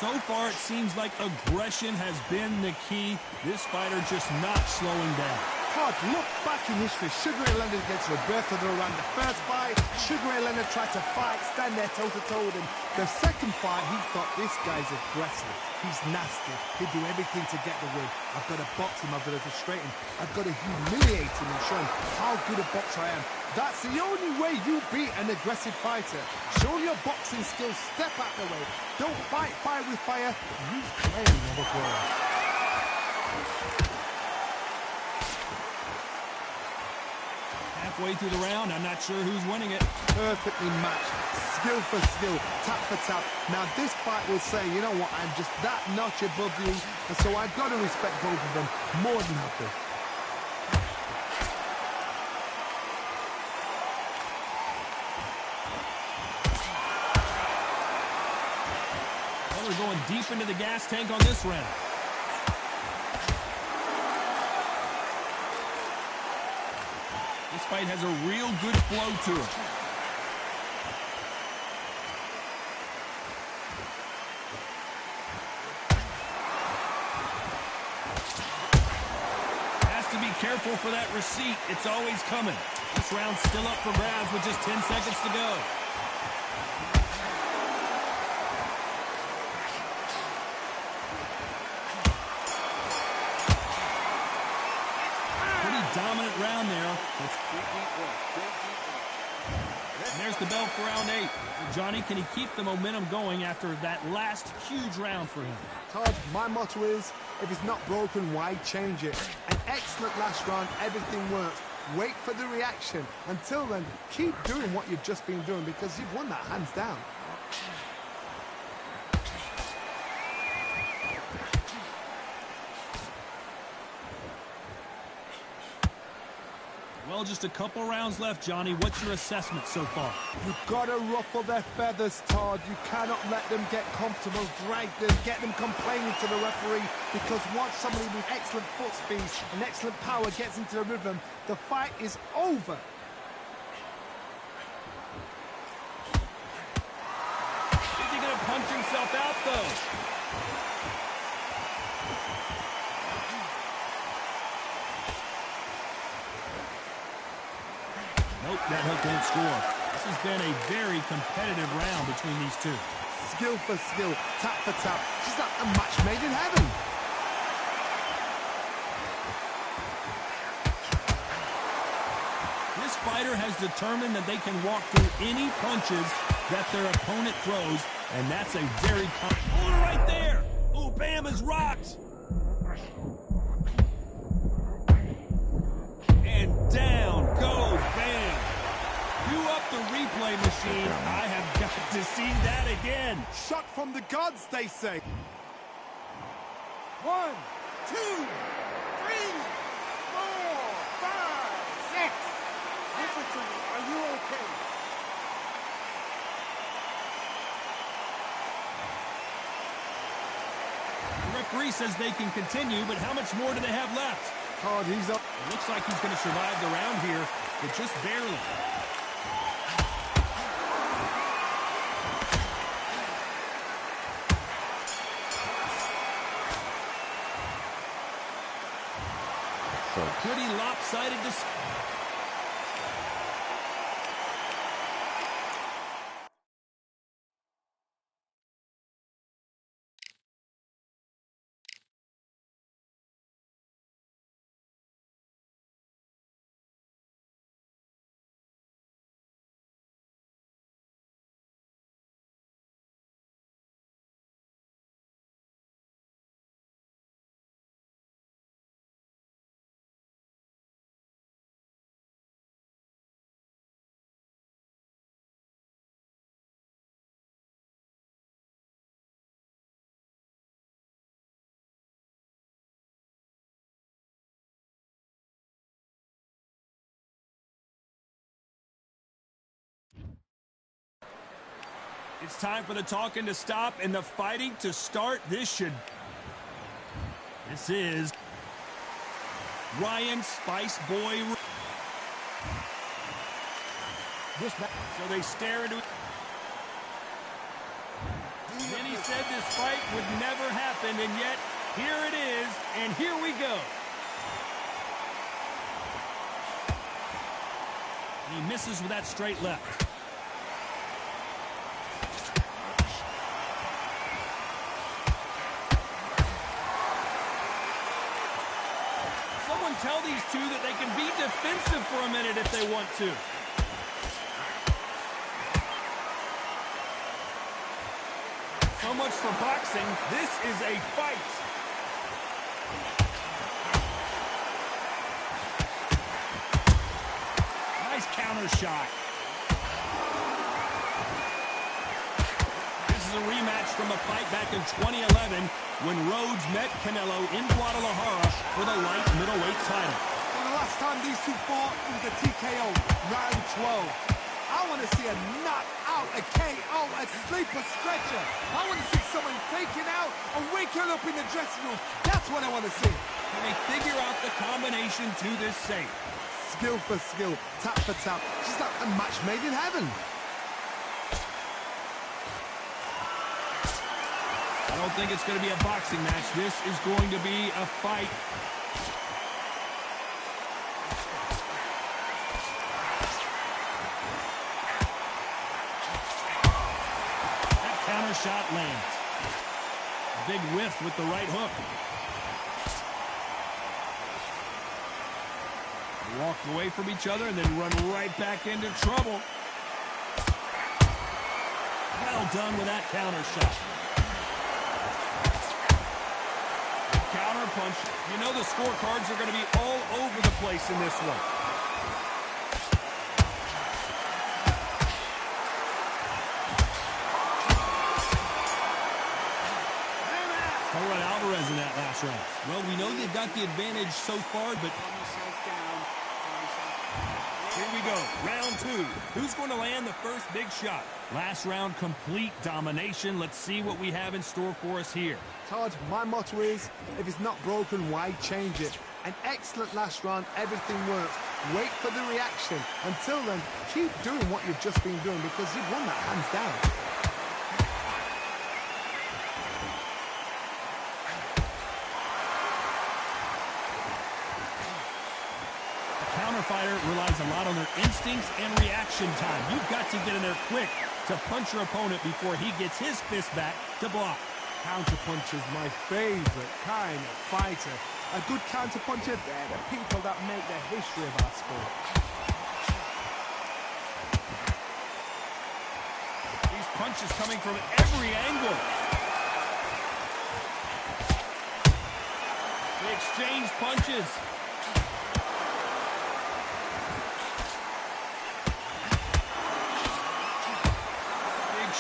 So far, it seems like aggression has been the key. This fighter just not slowing down. Todd, look back in history. Sugar Ray Leonard against Roberto Duran. The first fight, Sugar Ray Leonard tried to fight, stand there toe-to-toe with him. The second fight, he thought, this guy's aggressive. He's nasty. He'd do everything to get the win. I've got to box him. I've got to frustrate him. I've got to humiliate him and show him how good a boxer I am. That's the only way you beat an aggressive fighter. Show your boxing skills. Step out the way. Don't fight fire with fire. Use training of a pro. Halfway through the round, I'm not sure who's winning it. Perfectly matched. Skill for skill. Tap for tap. Now this fight will say, you know what, I'm just that notch above you. And so I've got to respect both of them more than happy. We're going deep into the gas tank on this round. This fight has a real good flow to it. careful for that receipt. It's always coming. This round's still up for grabs with just 10 seconds to go. Pretty dominant round there. And there's the bell for round 8. Johnny, can he keep the momentum going after that last huge round for him? Todd, my motto is, if it's not broken, why change it? An excellent last round, everything works. Wait for the reaction. Until then, keep doing what you've just been doing because you've won that hands down. Well, just a couple rounds left, Johnny. What's your assessment so far? You've got to ruffle their feathers, Todd. You cannot let them get comfortable, drag them, get them complaining to the referee, because once somebody with excellent foot speed and excellent power gets into the rhythm, the fight is over. Is he going to punch himself out, though? Nope, that hook won't score. This has been a very competitive round between these two. Skill for skill, tap for tap. Just like a match made in heaven. This fighter has determined that they can walk through any punches that their opponent throws, and that's a very... Oh, right there! Ooh, Bam is rocked! And down goes Bam. Cue up the replay machine. I have got to see that again. Shot from the gods, they say. 1, 2, 3, 4, 5, 6. Listen to me. Are you okay? The referee says they can continue, but how much more do they have left? Todd, he's up. It looks like he's going to survive the round here, but just barely. Pretty lopsided to... It's time for the talking to stop and the fighting to start. This is Ryan Spice Boy. So they stare into it. Many said this fight would never happen, and yet here it is, and here we go. And he misses with that straight left. Someone tell these two that they can be defensive for a minute if they want to. So much for boxing. This is a fight. Nice counter shot. This is a rematch from a fight back in 2011 when Rhodes met Canelo in Guadalajara for the light middleweight title. Well, the last time these two fought, it was a TKO, round 12. I want to see a knockout, a KO, a sleeper stretcher. I want to see someone taken out and waking up in the dressing room. That's what I want to see. Can they figure out the combination to this safe? Skill for skill, tap for tap. Just like a match made in heaven. I don't think it's going to be a boxing match. This is going to be a fight. shot lands. A big whiff with the right hook. They walked away from each other and then run right back into trouble. Well done with that counter shot. Counter punch. You know the scorecards are going to be all over the place in this one. All right, Alvarez in that last round. Well, we know they've got the advantage so far, but here we go, round two. Who's going to land the first big shot? Last round, complete domination. Let's see what we have in store for us here. Todd, my motto is, if it's not broken, why change it? An excellent last round, everything works. Wait for the reaction. Until then, keep doing what you've just been doing because you've won that hands down. Fighter relies a lot on their instincts and reaction time. You've got to get in there quick to punch your opponent before he gets his fist back to block. Counterpunch is my favorite kind of fighter. A good counterpuncher, they're the people that make the history of our sport. These punches coming from every angle. They exchange punches.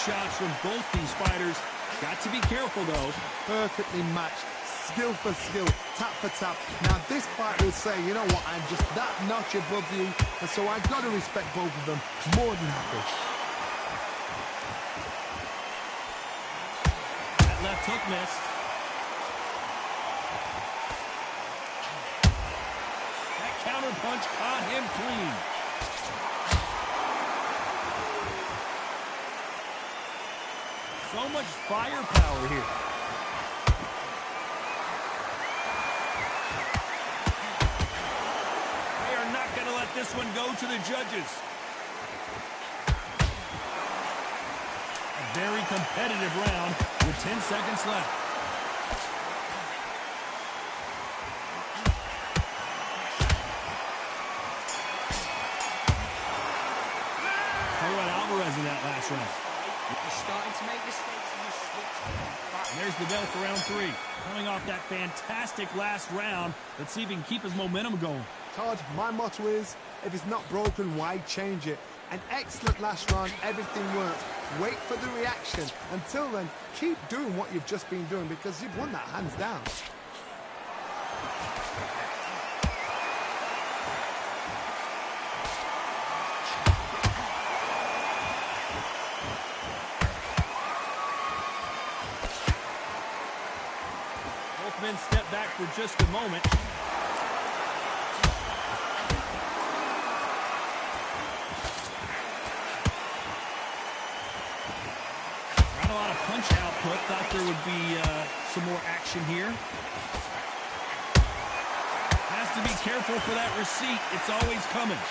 Shots from both these fighters. Got to be careful, though. Perfectly matched. Skill for skill. Tap for tap. Now, this fight will say, you know what, I'm just that notch above you, and so I've got to respect both of them. More than happy. That left hook missed. That counter punch caught him clean. So much firepower here. They are not going to let this one go to the judges. A very competitive round with 10 seconds left. How about Alvarez in that last round? You're starting to make mistakes and you switch. And there's the bell for round three. Coming off that fantastic last round, let's see if he can keep his momentum going. Todd, my motto is, if it's not broken, why change it? An excellent last round, everything works. Wait for the reaction. Until then, keep doing what you've just been doing because you've won that hands down. Men step back for just a moment. Not a lot of punch output. Thought there would be some more action here. Has to be careful for that receipt. It's always coming.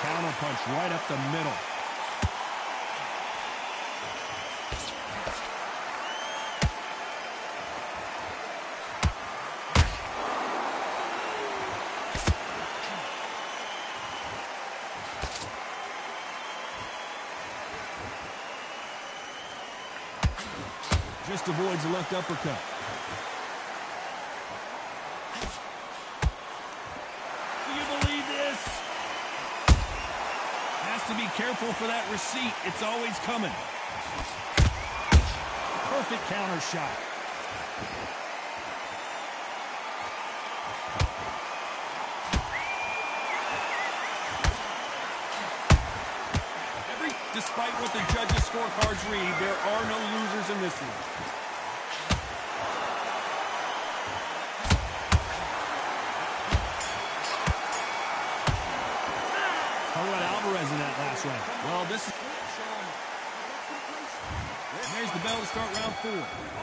Counter punch right up the middle. Just avoids the left uppercut. Do you believe this? Has to be careful for that receipt. It's always coming. Perfect counter shot. Despite what the judges' scorecards read, there are no losers in this one. How about Alvarez in that last round? Well, this is... There's the bell to start round 4.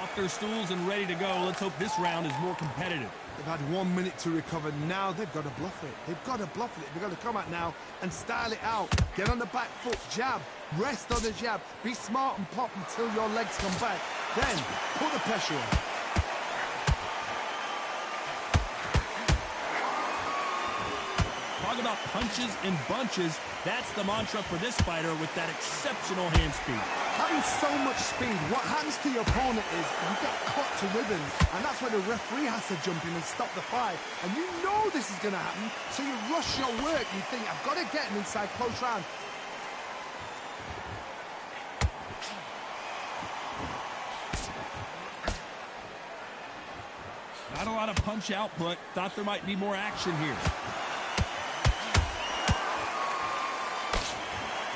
Off their stools and ready to go. Let's hope this round is more competitive. They've had 1 minute to recover. Now they've got to bluff it. They've got to bluff it. They've got to come out now and style it out. Get on the back foot, jab, rest on the jab. Be smart and pop until your legs come back. Then put the pressure on. Talk about punches and bunches. That's the mantra for this fighter with that exceptional hand speed. Having so much speed, what happens to your opponent is you get cut to ribbons, and that's where the referee has to jump in and stop the fight. And you know this is going to happen, so you rush your work. You think, I've got to get him inside close round. Not a lot of punch output. Thought there might be more action here.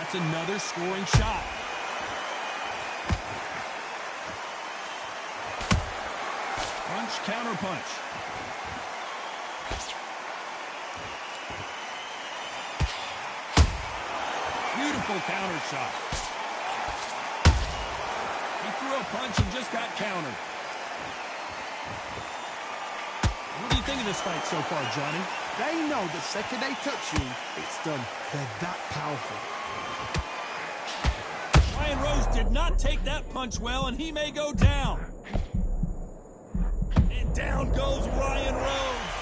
That's another scoring shot. Punch, counter punch. Beautiful counter shot. He threw a punch and just got countered. What do you think of this fight so far, Johnny? They know the second they touch you, it's done. They're that powerful. Ryan Rose did not take that punch well, and he may go down. And down goes Ryan Rose.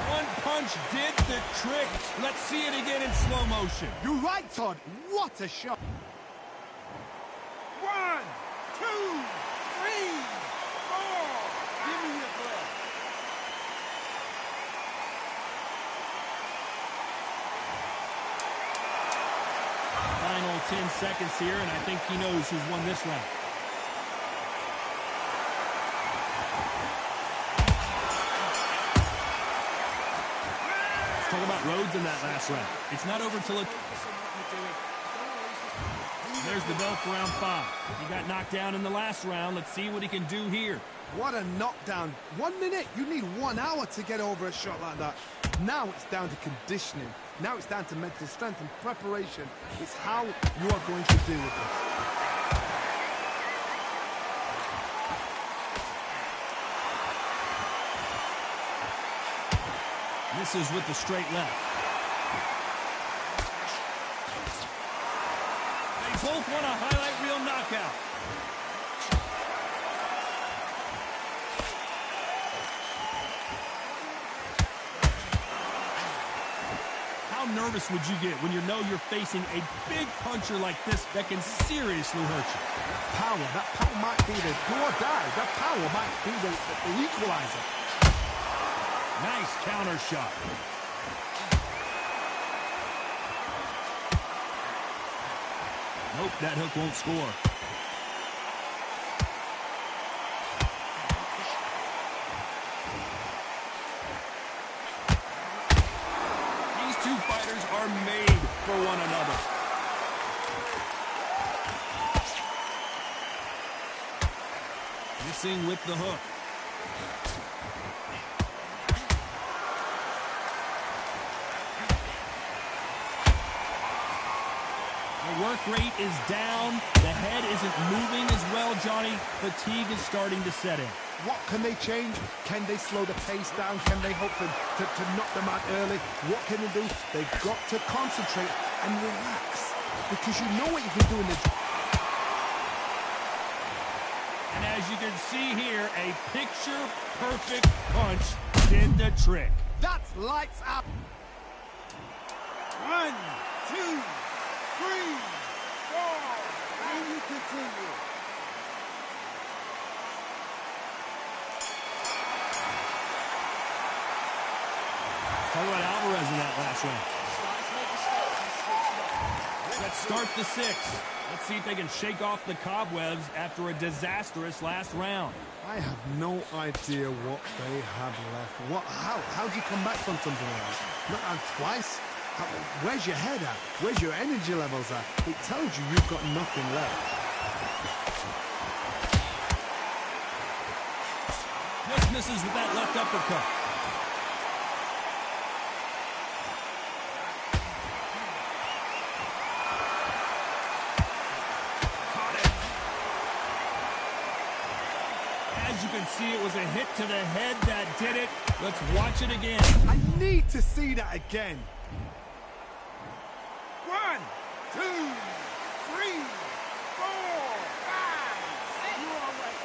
One punch did the trick. Let's see it again in slow motion. You're right, Todd. What a shot. 1, 2, 3, 4. Give me your breath. Final 10 seconds here, and I think he knows who's won this round. Let's talk about Rhodes in that last round. It's not over till it... There's the bell for round 5. He got knocked down in the last round. Let's see what he can do here. What a knockdown. 1 minute. You need 1 hour to get over a shot like that. Now it's down to conditioning. Now it's down to mental strength and preparation. It's how you are going to deal with this. Misses with the straight left. They both want a highlight reel knockout. How nervous would you get when you know you're facing a big puncher like this that can seriously hurt you? That power might be the do or die. That power might be the equalizer. Nice counter shot. Nope, that hook won't score. These two fighters are made for one another. Missing with the hook. The work rate is down. The head isn't moving as well, Johnny. Fatigue is starting to set in. What can they change? Can they slow the pace down? Can they hope to knock them out early? What can they do? They've got to concentrate and relax, because you know what you can do in the... And as you can see here, a picture-perfect punch did the trick. That's lights out. 1, 2, 3, 4. And you continue. Talk about Alvarez in that last round. Let's start the 6th. Let's see if they can shake off the cobwebs after a disastrous last round. I have no idea what they have left. How do you come back from something like that? Not out twice? Where's your head at? Where's your energy levels at? It tells you you've got nothing left. Just misses with that left uppercut. can see it was a hit to the head that did it. Let's watch it again. I need to see that again. 1, 2, 3, 4, 5, 6. You all right?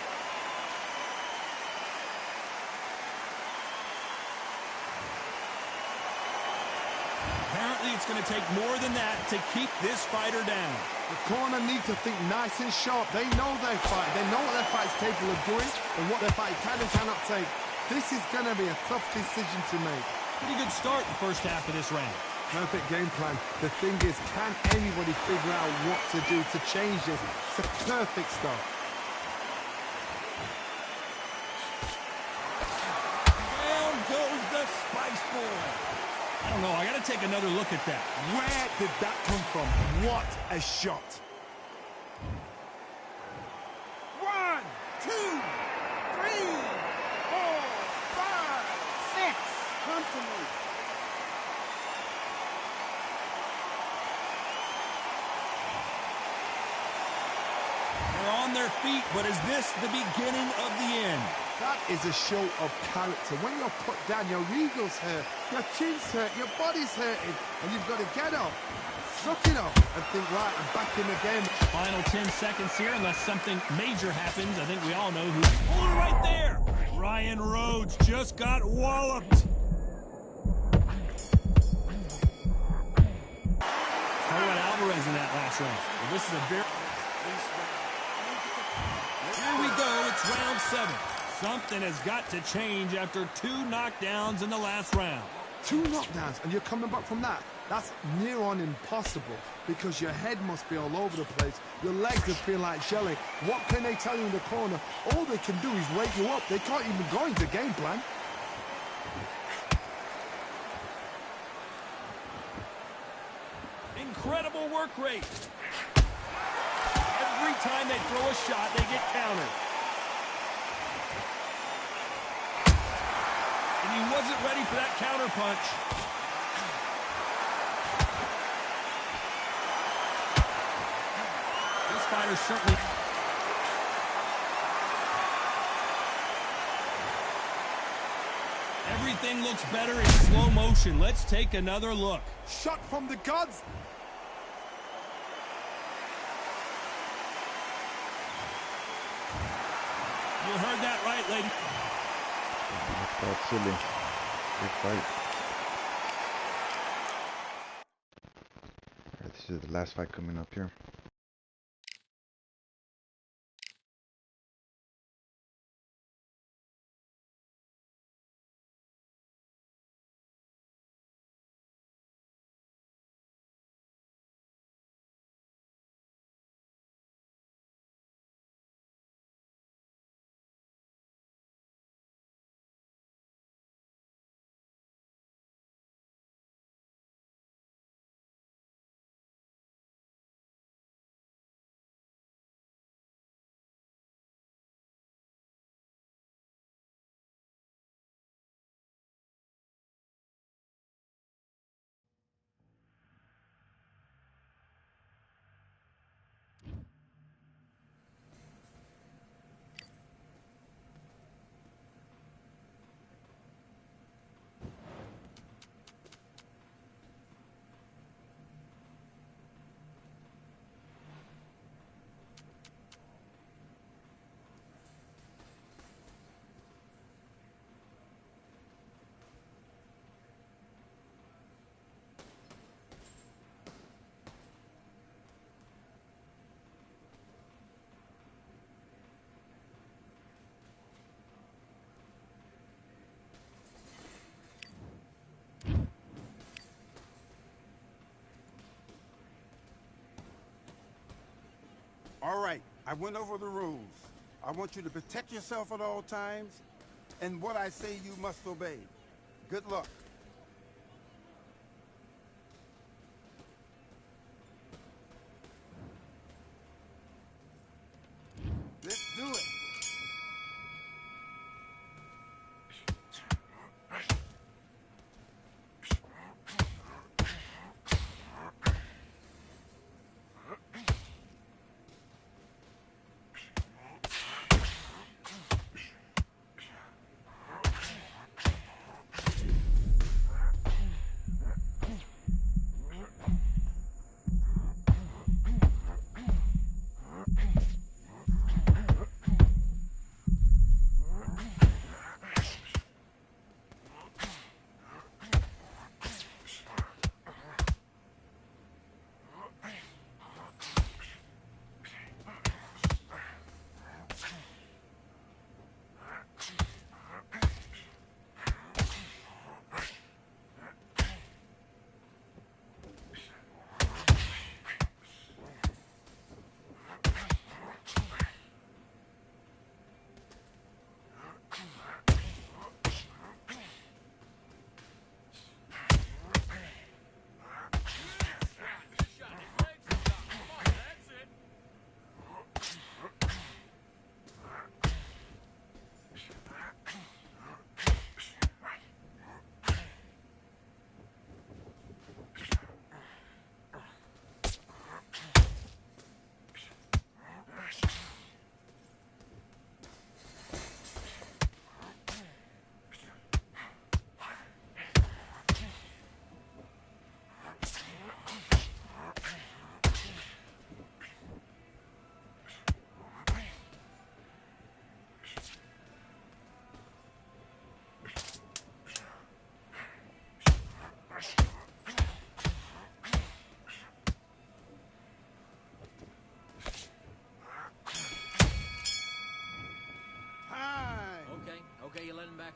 Apparently, it's going to take more than that to keep this fighter down. The corner need to think nice and sharp. They know their fight. They know what their fight's capable of doing and what their fight can and cannot take. This is going to be a tough decision to make. Pretty good start the first half of this round. Perfect game plan. The thing is, can anybody figure out what to do to change this? It's a perfect start. Down goes the Spice Boy. I don't know. I got to take another look at that. Where did that come from? What a shot. 1, 2, 3, 4, 5, 6. Come to me. They're on their feet, but is this the beginning of the end? That is a show of character. When you're put down, your ego's hurt, your chin's hurt, your body's hurting, and you've got to get up, suck it up, and think, right, I'm back in the game. Final 10 seconds here, unless something major happens. I think we all know who's pulling right there. Ryan Rhodes just got walloped. How about Alvarez in that last round? Well, this is a very... Here we go, it's round 7. Something has got to change after 2 knockdowns in the last round. 2 knockdowns, and you're coming back from that. That's near on impossible, because your head must be all over the place. Your legs will feel like jelly. What can they tell you in the corner? All they can do is wake you up. They can't even go into game plan. Incredible work rate. Every time they throw a shot, they get countered. And he wasn't ready for that counter punch. This fighter certainly... Everything looks better in slow motion. Let's take another look. Shot from the gods. You heard that right, lady. That's silly. Good fight. Alright, this is the last fight coming up here. All right, I went over the rules. I want you to protect yourself at all times, and what I say you must obey. Good luck. Let's do it.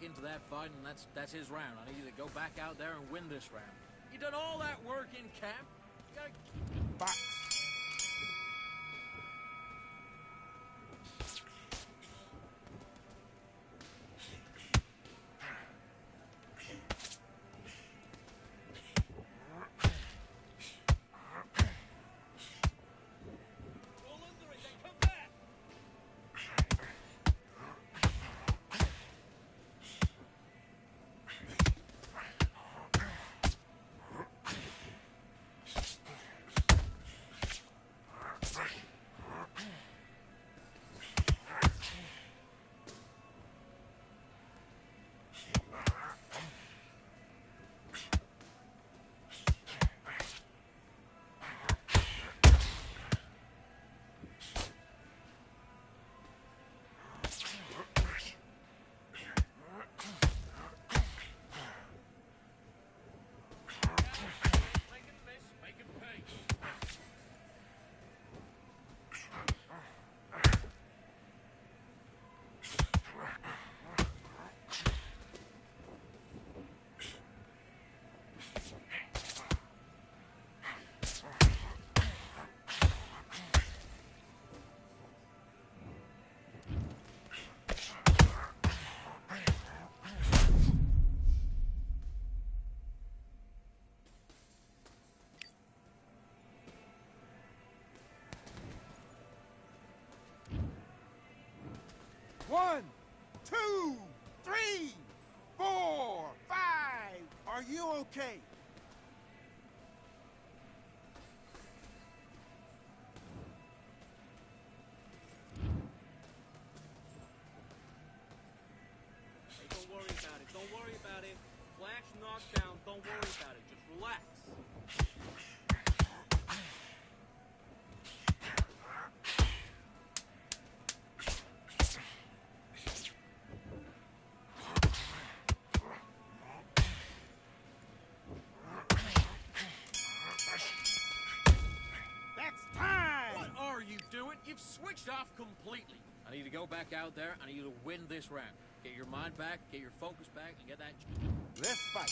back into that fight, and that's his round. I need you to go back out there and win this round. You done all that work in camp. You gotta... Box. One, two, three, 4, 5. Are you okay? Hey, don't worry about it. Don't worry about it. Flash knockdown. Don't worry about it. Just relax. You've switched off completely. I need you to go back out there. I need you to win this round. Get your mind back, get your focus back, and get that... Let's fight.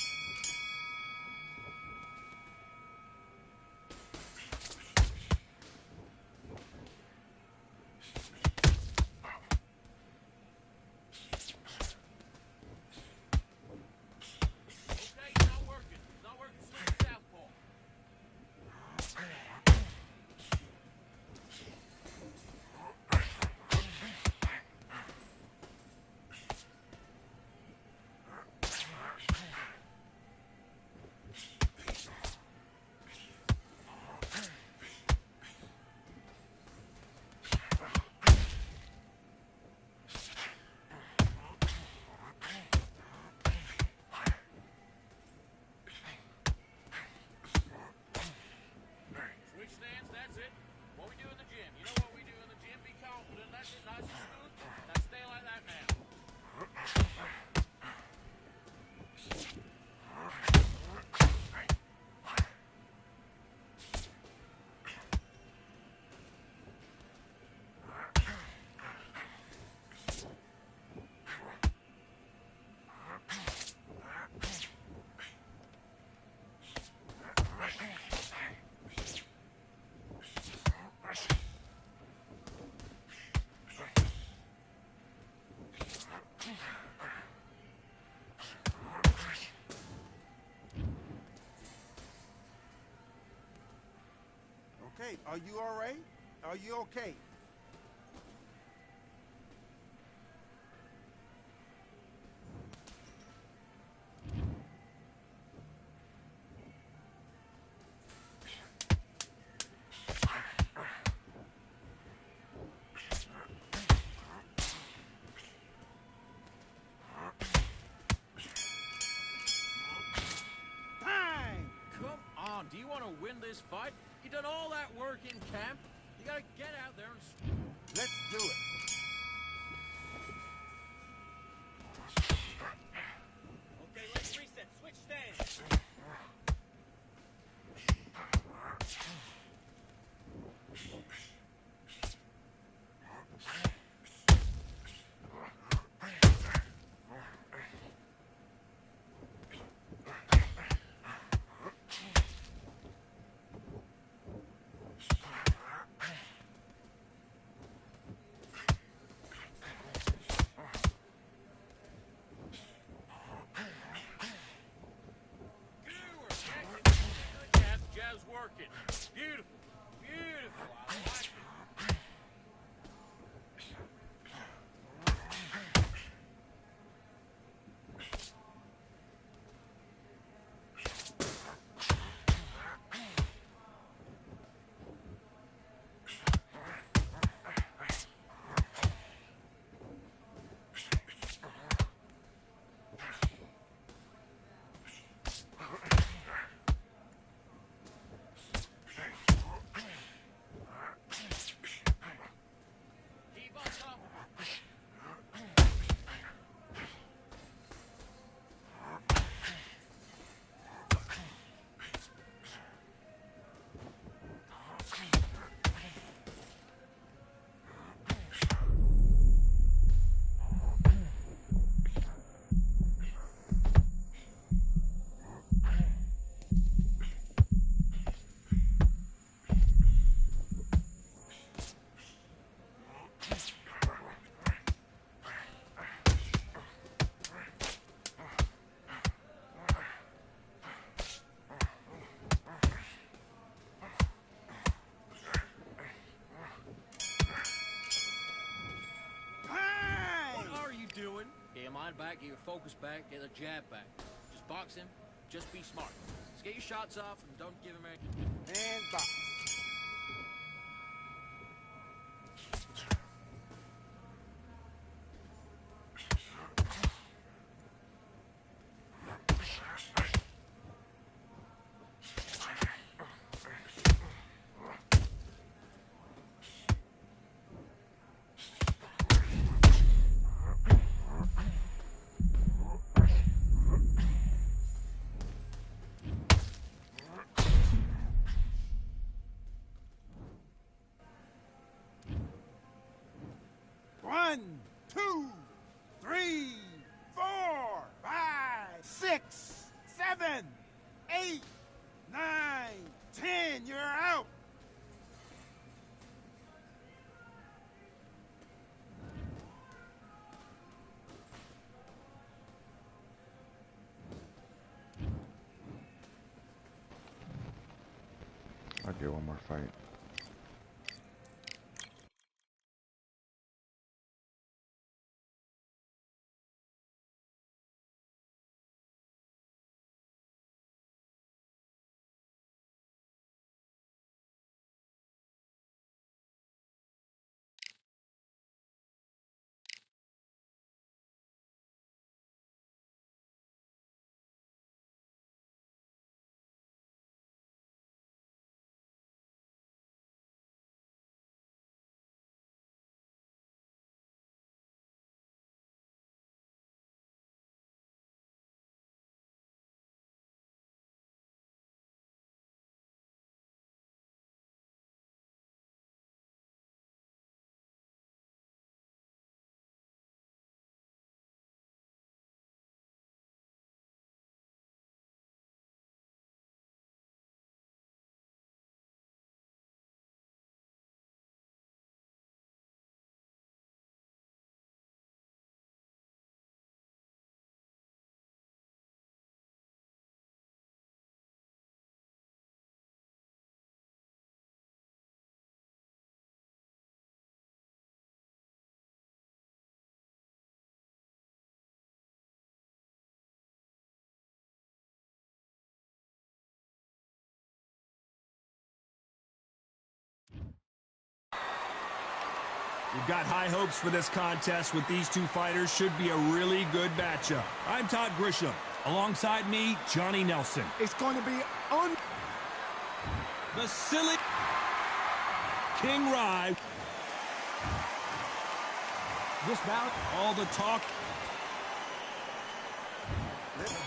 Okay, it's not working. It's not working. Switch to southpaw. Switch stance, that's it. What we do in the gym. You know what we do in the gym? Be confident. That's it. Nice and smooth. Now stay like that now. Okay, are you all right? Are you okay? Come on, do you want to win this fight? You done all that work in camp. You gotta get out there and... Let's do it. Okay, let's reset. Switch stance. mind back, get your focus back, get the jab back. Just box him, just be smart. Just get your shots off and don't give him any... And box. One, two, three, 4, 5, 6, 7, 8, 9, 10. You're out. I'll get one more fight. We've got high hopes for this contest with these two fighters. Should be a really good matchup. I'm Todd Grisham. Alongside me, Johnny Nelson. It's going to be The silly King Rye. This bout, All the talk.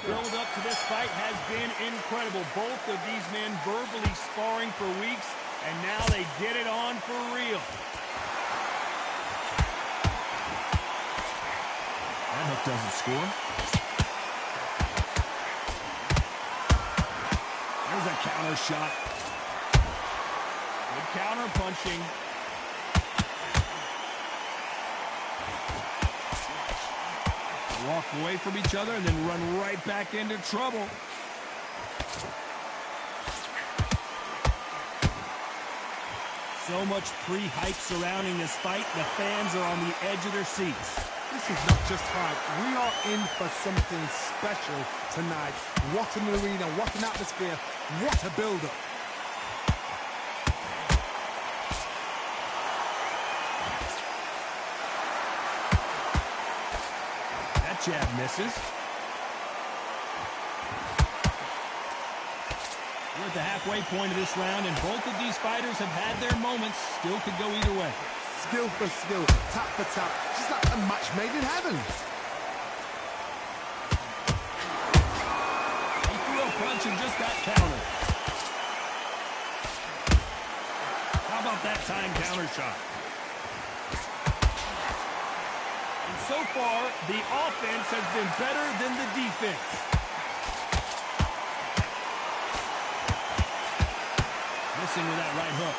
Build up to this fight has been incredible. Both of these men verbally sparring for weeks, and now they get it on for real. That hook doesn't score. There's a counter shot. Good counter punching. Walk away from each other and then run right back into trouble. So much pre-hype surrounding this fight. The fans are on the edge of their seats. This is not just hype. We are in for something special tonight. What an arena, what an atmosphere, what a build-up. That jab misses. We're at the halfway point of this round, and both of these fighters have had their moments. Still could go either way. Skill for skill, tap for tap, just like a match made in heaven. He threw a punch and just got countered. How about that time counter shot? And so far, the offense has been better than the defense. Missing with that right hook.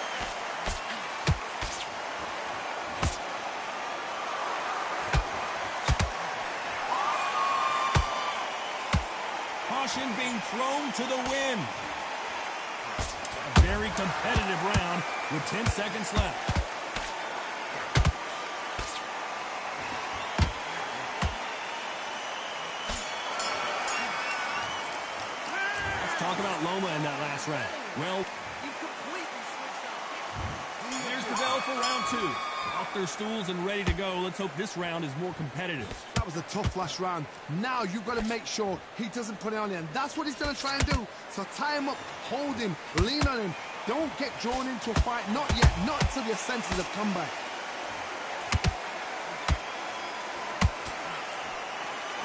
Caution being thrown to the wind. A very competitive round with 10 seconds left. that last round. Well, You completely switched up. there's the bell for round 2. Off their stools and ready to go. Let's hope this round is more competitive. That was a tough last round. Now you've got to make sure he doesn't put it on you, and that's what he's going to try and do. So tie him up, hold him, lean on him. Don't get drawn into a fight. Not yet. Not until your senses have come back.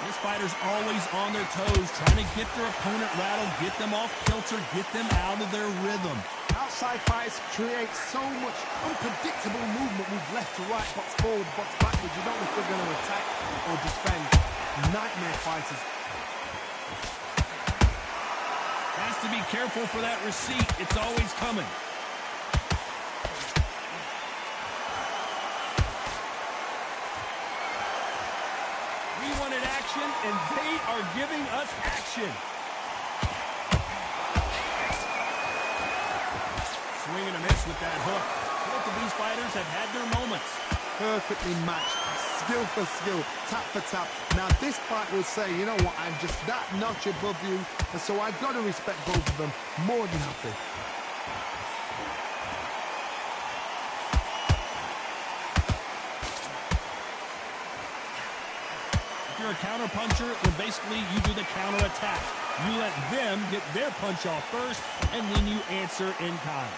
This fighter's always on their toes, trying to get their opponent rattled, get them off kilter, get them out of their rhythm. Outside fights create so much unpredictable movement. Move left to right, box forward, box backwards. You don't know if they're going to attack or defend. Nightmare fighters. Has to be careful for that receipt. It's always coming. We wanted action, and they are giving us action. Swing and a miss with that hook. Both of these fighters have had their moments. Perfectly matched, skill for skill, tap for tap. Now this fight will say, you know what, I'm just that notch above you, and so I've got to respect both of them. More than happy. If you're a counter puncher, then basically you do the counter attack. You let them get their punch off first, and then you answer in kind.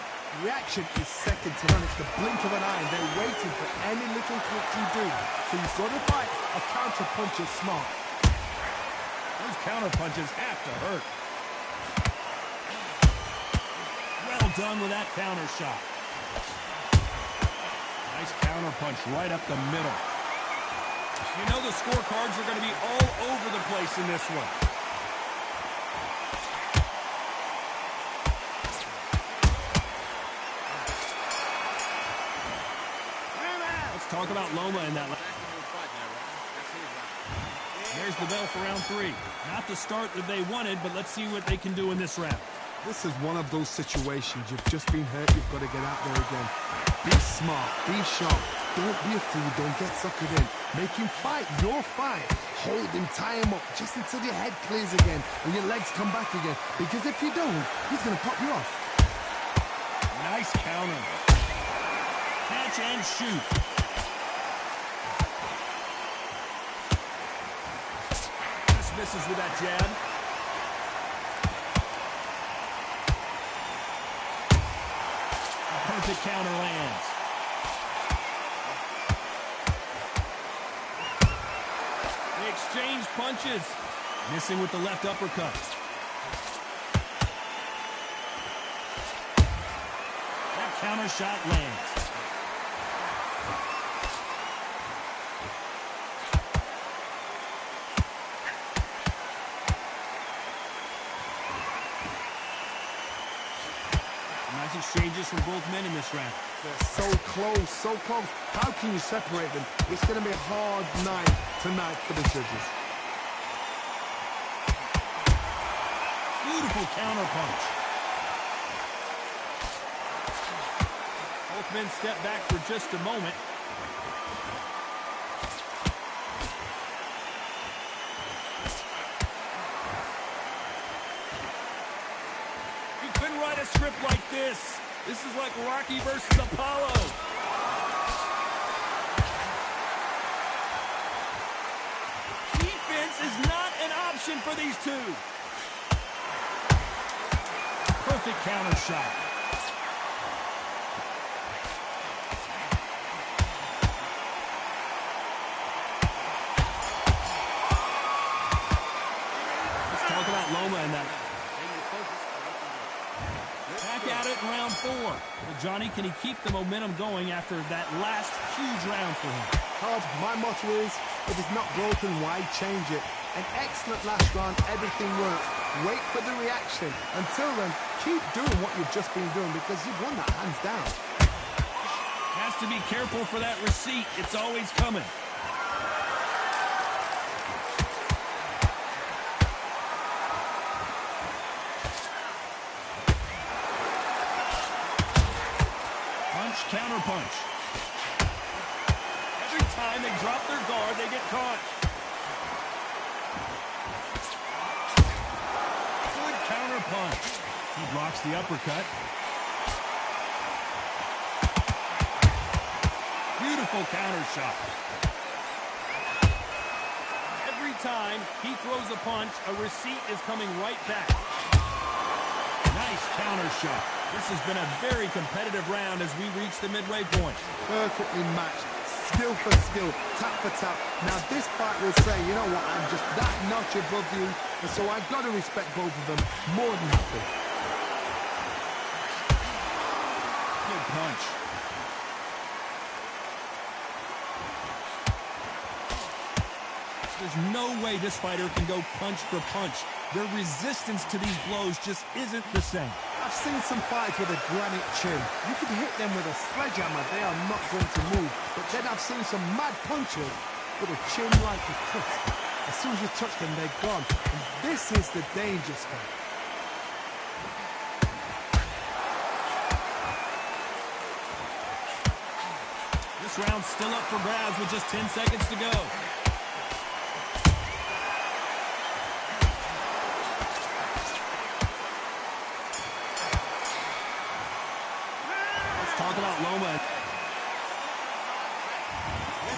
Reaction is second to none. It's the blink of an eye, and they're waiting for any little trick you do. So you've got to fight a counter puncher smart. Those counter punches have to hurt. Well done with that counter shot. Nice counter punch right up the middle. You know the scorecards are going to be all over the place in this one. Talk about Loma in that. There's the bell for round 3. Not the start that they wanted, but let's see what they can do in this round. This is one of those situations. You've just been hurt. You've got to get out there again. Be smart. Be sharp. Don't be a fool. Don't get suckered in. Make him fight your fight. Hold him. Tie him up just until your head clears again and your legs come back again. Because if you don't, he's going to pop you off. Nice counter. Catch and shoot. Misses with that jab. A perfect counter lands. They exchange punches. Missing with the left uppercut. That counter shot lands. Exchanges from both men in this round. They're so close, so close. How can you separate them? It's going to be a hard night tonight for the judges. Beautiful counter punch. Both men step back for just a moment. Write a script like this. This is like Rocky versus Apollo. Defense is not an option for these two. Perfect counter shot. Let's talk about Loma and that. At it in round 4. Well, Johnny, can he keep the momentum going after that last huge round for him? Todd, my motto is, if it's not broken, why change it? An excellent last round, everything worked. Wait for the reaction. Until then, keep doing what you've just been doing because you've won that hands down. Has to be careful for that receipt. It's always coming. Counter punch. Every time they drop their guard, they get caught. Good counter punch. He blocks the uppercut. Beautiful counter shot. Every time he throws a punch, a receipt is coming right back. Nice counter shot. This has been a very competitive round as we reach the midway point. Perfectly matched. Skill for skill, tap for tap. Now this fight will say, you know what, I'm just that notch above you, and so I've got to respect both of them more than happy. Good punch. There's no way this fighter can go punch for punch. Their resistance to these blows just isn't the same. I've seen some fights with a granite chin. You could hit them with a sledgehammer, they are not going to move. But then I've seen some mad punches with a chin like a crisp. As soon as you touch them, they're gone. And this is the danger spot. This round's still up for grabs with just 10 seconds to go. Talk about Loma.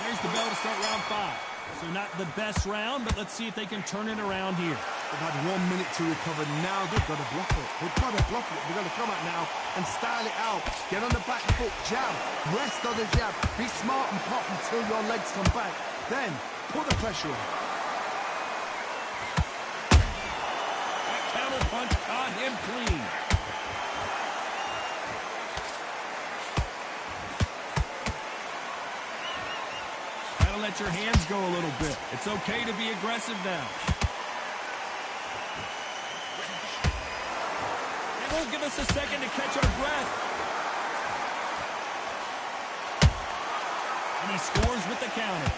There's the bell to start round 5. So not the best round, but let's see if they can turn it around here. They've had 1 minute to recover. Now they've got to block it. They've got to block it. They've got to come out now and style it out. Get on the back foot, jab. Rest on the jab. Be smart and pop until your legs come back. Then put the pressure on. That counter punch caught him clean. Let your hands go a little bit. It's okay to be aggressive now. They won't give us a second to catch our breath. And he scores with the counter.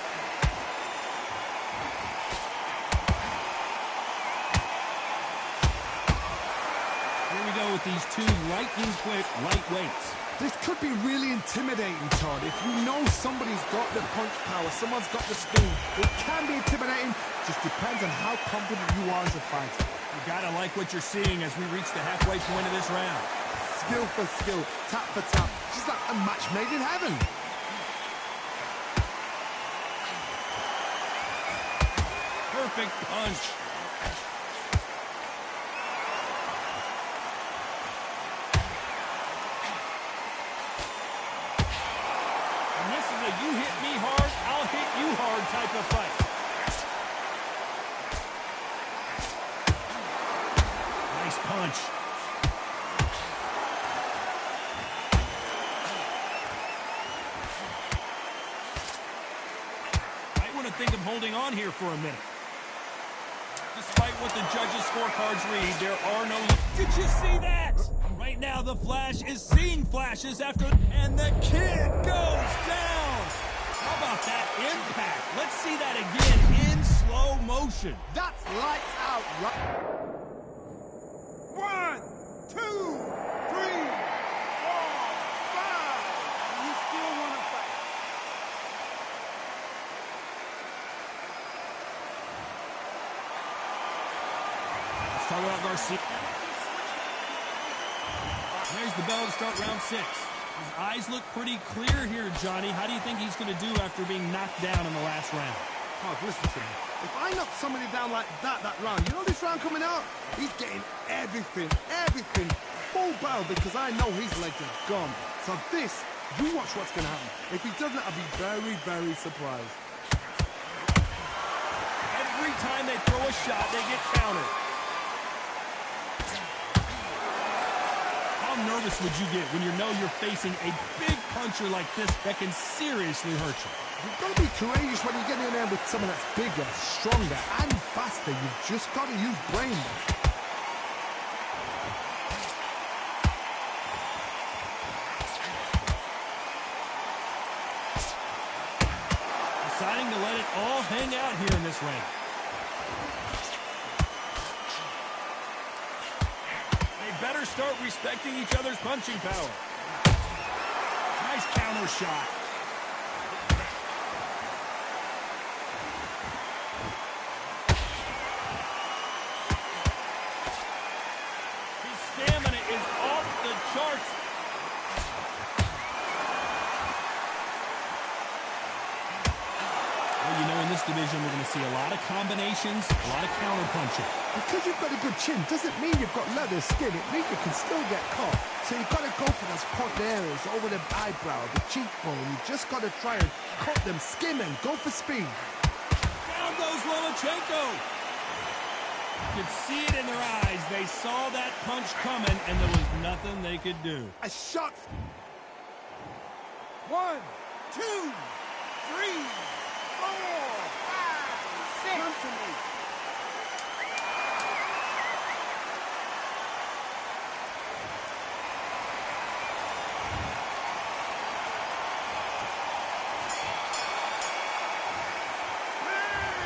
Here we go with these two lightning quick lightweights. This could be really intimidating, Todd. If you know somebody's got the punch power, someone's got the speed, it can be intimidating. Just depends on how confident you are as a fighter. You gotta like what you're seeing as we reach the halfway point of this round. Skill for skill, tap for tap, just like a match made in heaven. Perfect punch. You hit me hard, I'll hit you hard type of fight. Nice punch. Might want to think of holding on here for a minute. Despite what the judges' scorecards read, there are no... Did you see that? Right now, the Flash is seeing flashes after... And the kid goes down! How about that impact? Let's see that again in slow motion. That's lights out, right? 1, 2, 3, 4, 5. You still want to fight? Let's talk about Garcia. There's the bell to start round 6. His eyes look pretty clear here, Johnny. How do you think he's going to do after being knocked down in the last round? Oh, listen to me. If I knock somebody down like that round, you know this round coming out? He's getting everything, full barrel, because I know his legs are gone. So this, you watch what's going to happen. If he doesn't, I'll be very, very surprised. Every time they throw a shot, they get countered. How nervous would you get when you know you're facing a big puncher like this that can seriously hurt you? You've got to be courageous when you get in there with someone that's bigger, stronger, and faster. You've just got to use brain. Deciding to let it all hang out here in this round. Better start respecting each other's punching power. Nice counter shot. His stamina this division, we're going to see a lot of combinations, a lot of counter-punching. Because you've got a good chin doesn't mean you've got leather skin. It means you can still get caught. So you've got to go for those point areas over the eyebrow, the cheekbone. You just got to try and cut them, skim and go for speed. Down goes Lomachenko. You could see it in their eyes. They saw that punch coming, and there was nothing they could do. A shot. 1, 2, 3, 4, 5, 6. Come to me.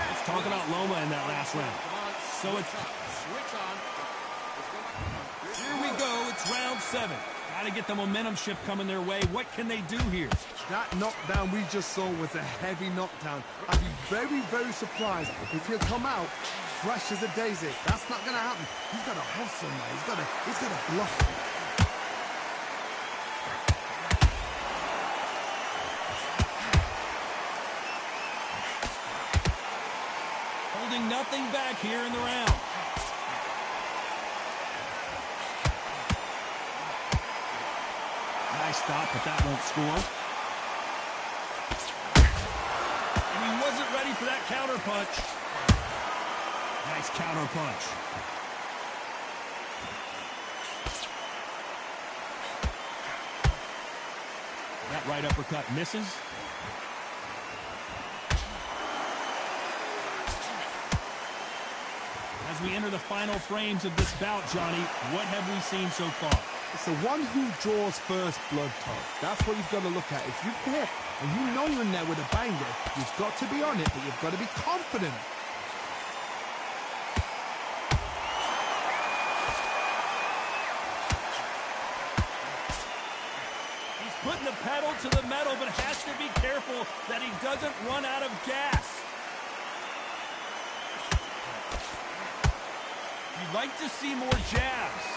Let's talk about Loma in that last round. So it's... Switch on. Here we go. It's round 7. Got to get the momentum shift coming their way. What can they do here? That knockdown we just saw was a heavy knockdown. I'd be very, very surprised if he'll come out fresh as a daisy. That's not going to happen. He's got to hustle, man. He's got to bluff. Holding nothing back here in the round. Nice stop, but that won't score. And he wasn't ready for that counter punch. Nice counter punch. That right uppercut misses. As we enter the final frames of this bout, Johnny, what have we seen so far? It's the one who draws first blood, Todd. That's what you've got to look at. If you hit and you know you're in there with a banger, you've got to be on it, but you've got to be confident. He's putting the pedal to the metal, but has to be careful that he doesn't run out of gas. You'd like to see more jabs.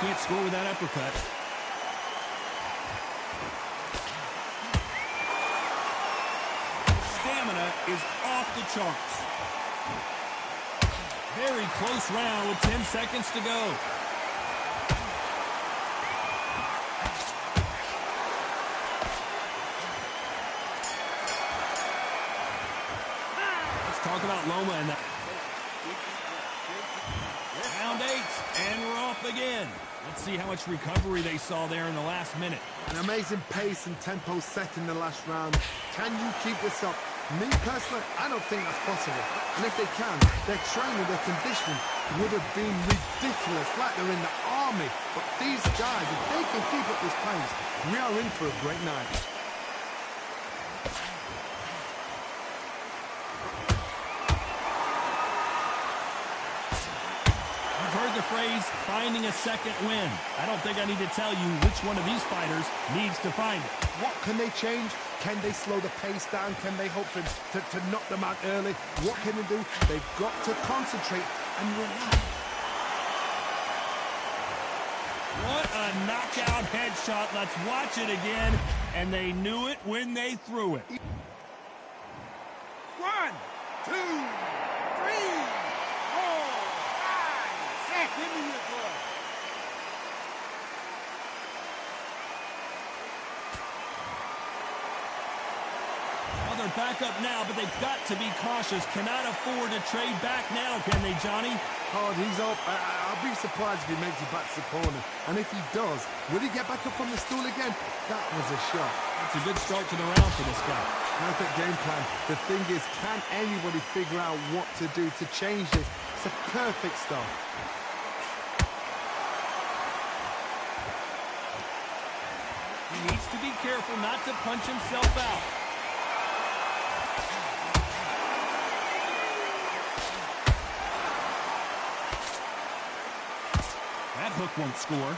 Can't score with that uppercut. Stamina is off the charts. Very close round with 10 seconds to go. Let's talk about Loma and that. Round 8, and we're off again. Let's see how much recovery they saw there in the last minute. An amazing pace and tempo set in the last round. Can you keep this up? Me, personally, I don't think that's possible. And if they can, their training, their conditioning would have been ridiculous, like they're in the army. But these guys, if they can keep up this pace, we are in for a great night. Heard the phrase, finding a second win. I don't think I need to tell you which one of these fighters needs to find it. What can they change? Can they slow the pace down? Can they hope to knock them out early? What can they do? They've got to concentrate and relax. What a knockout headshot. Let's watch it again. And they knew it when they threw it. 1, 2, 3, 4, 5, 6. Give me your glove. Well, they're back up now, but they've got to be cautious. Cannot afford to trade back now, can they, Johnny? Oh, he's up. I'll be surprised if he makes it back to the corner. And if he does, will he get back up on the stool again? That was a shot. It's a good start to the round for this guy. Perfect game plan. The thing is, can anybody figure out what to do to change this? It's a perfect start. He needs to be careful not to punch himself out. That hook won't score.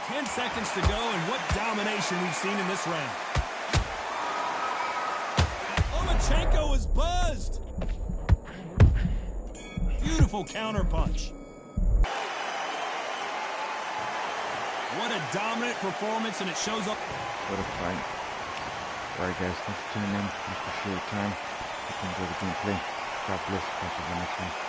Ten seconds to go, and what domination we've seen in this round. Lomachenko is buzzed. beautiful counterpunch. What a dominant performance, and it shows up. What a fight. Alright guys, thanks for tuning in. Appreciate your time. Hope you enjoy the gameplay. God bless. Catch you in the next one.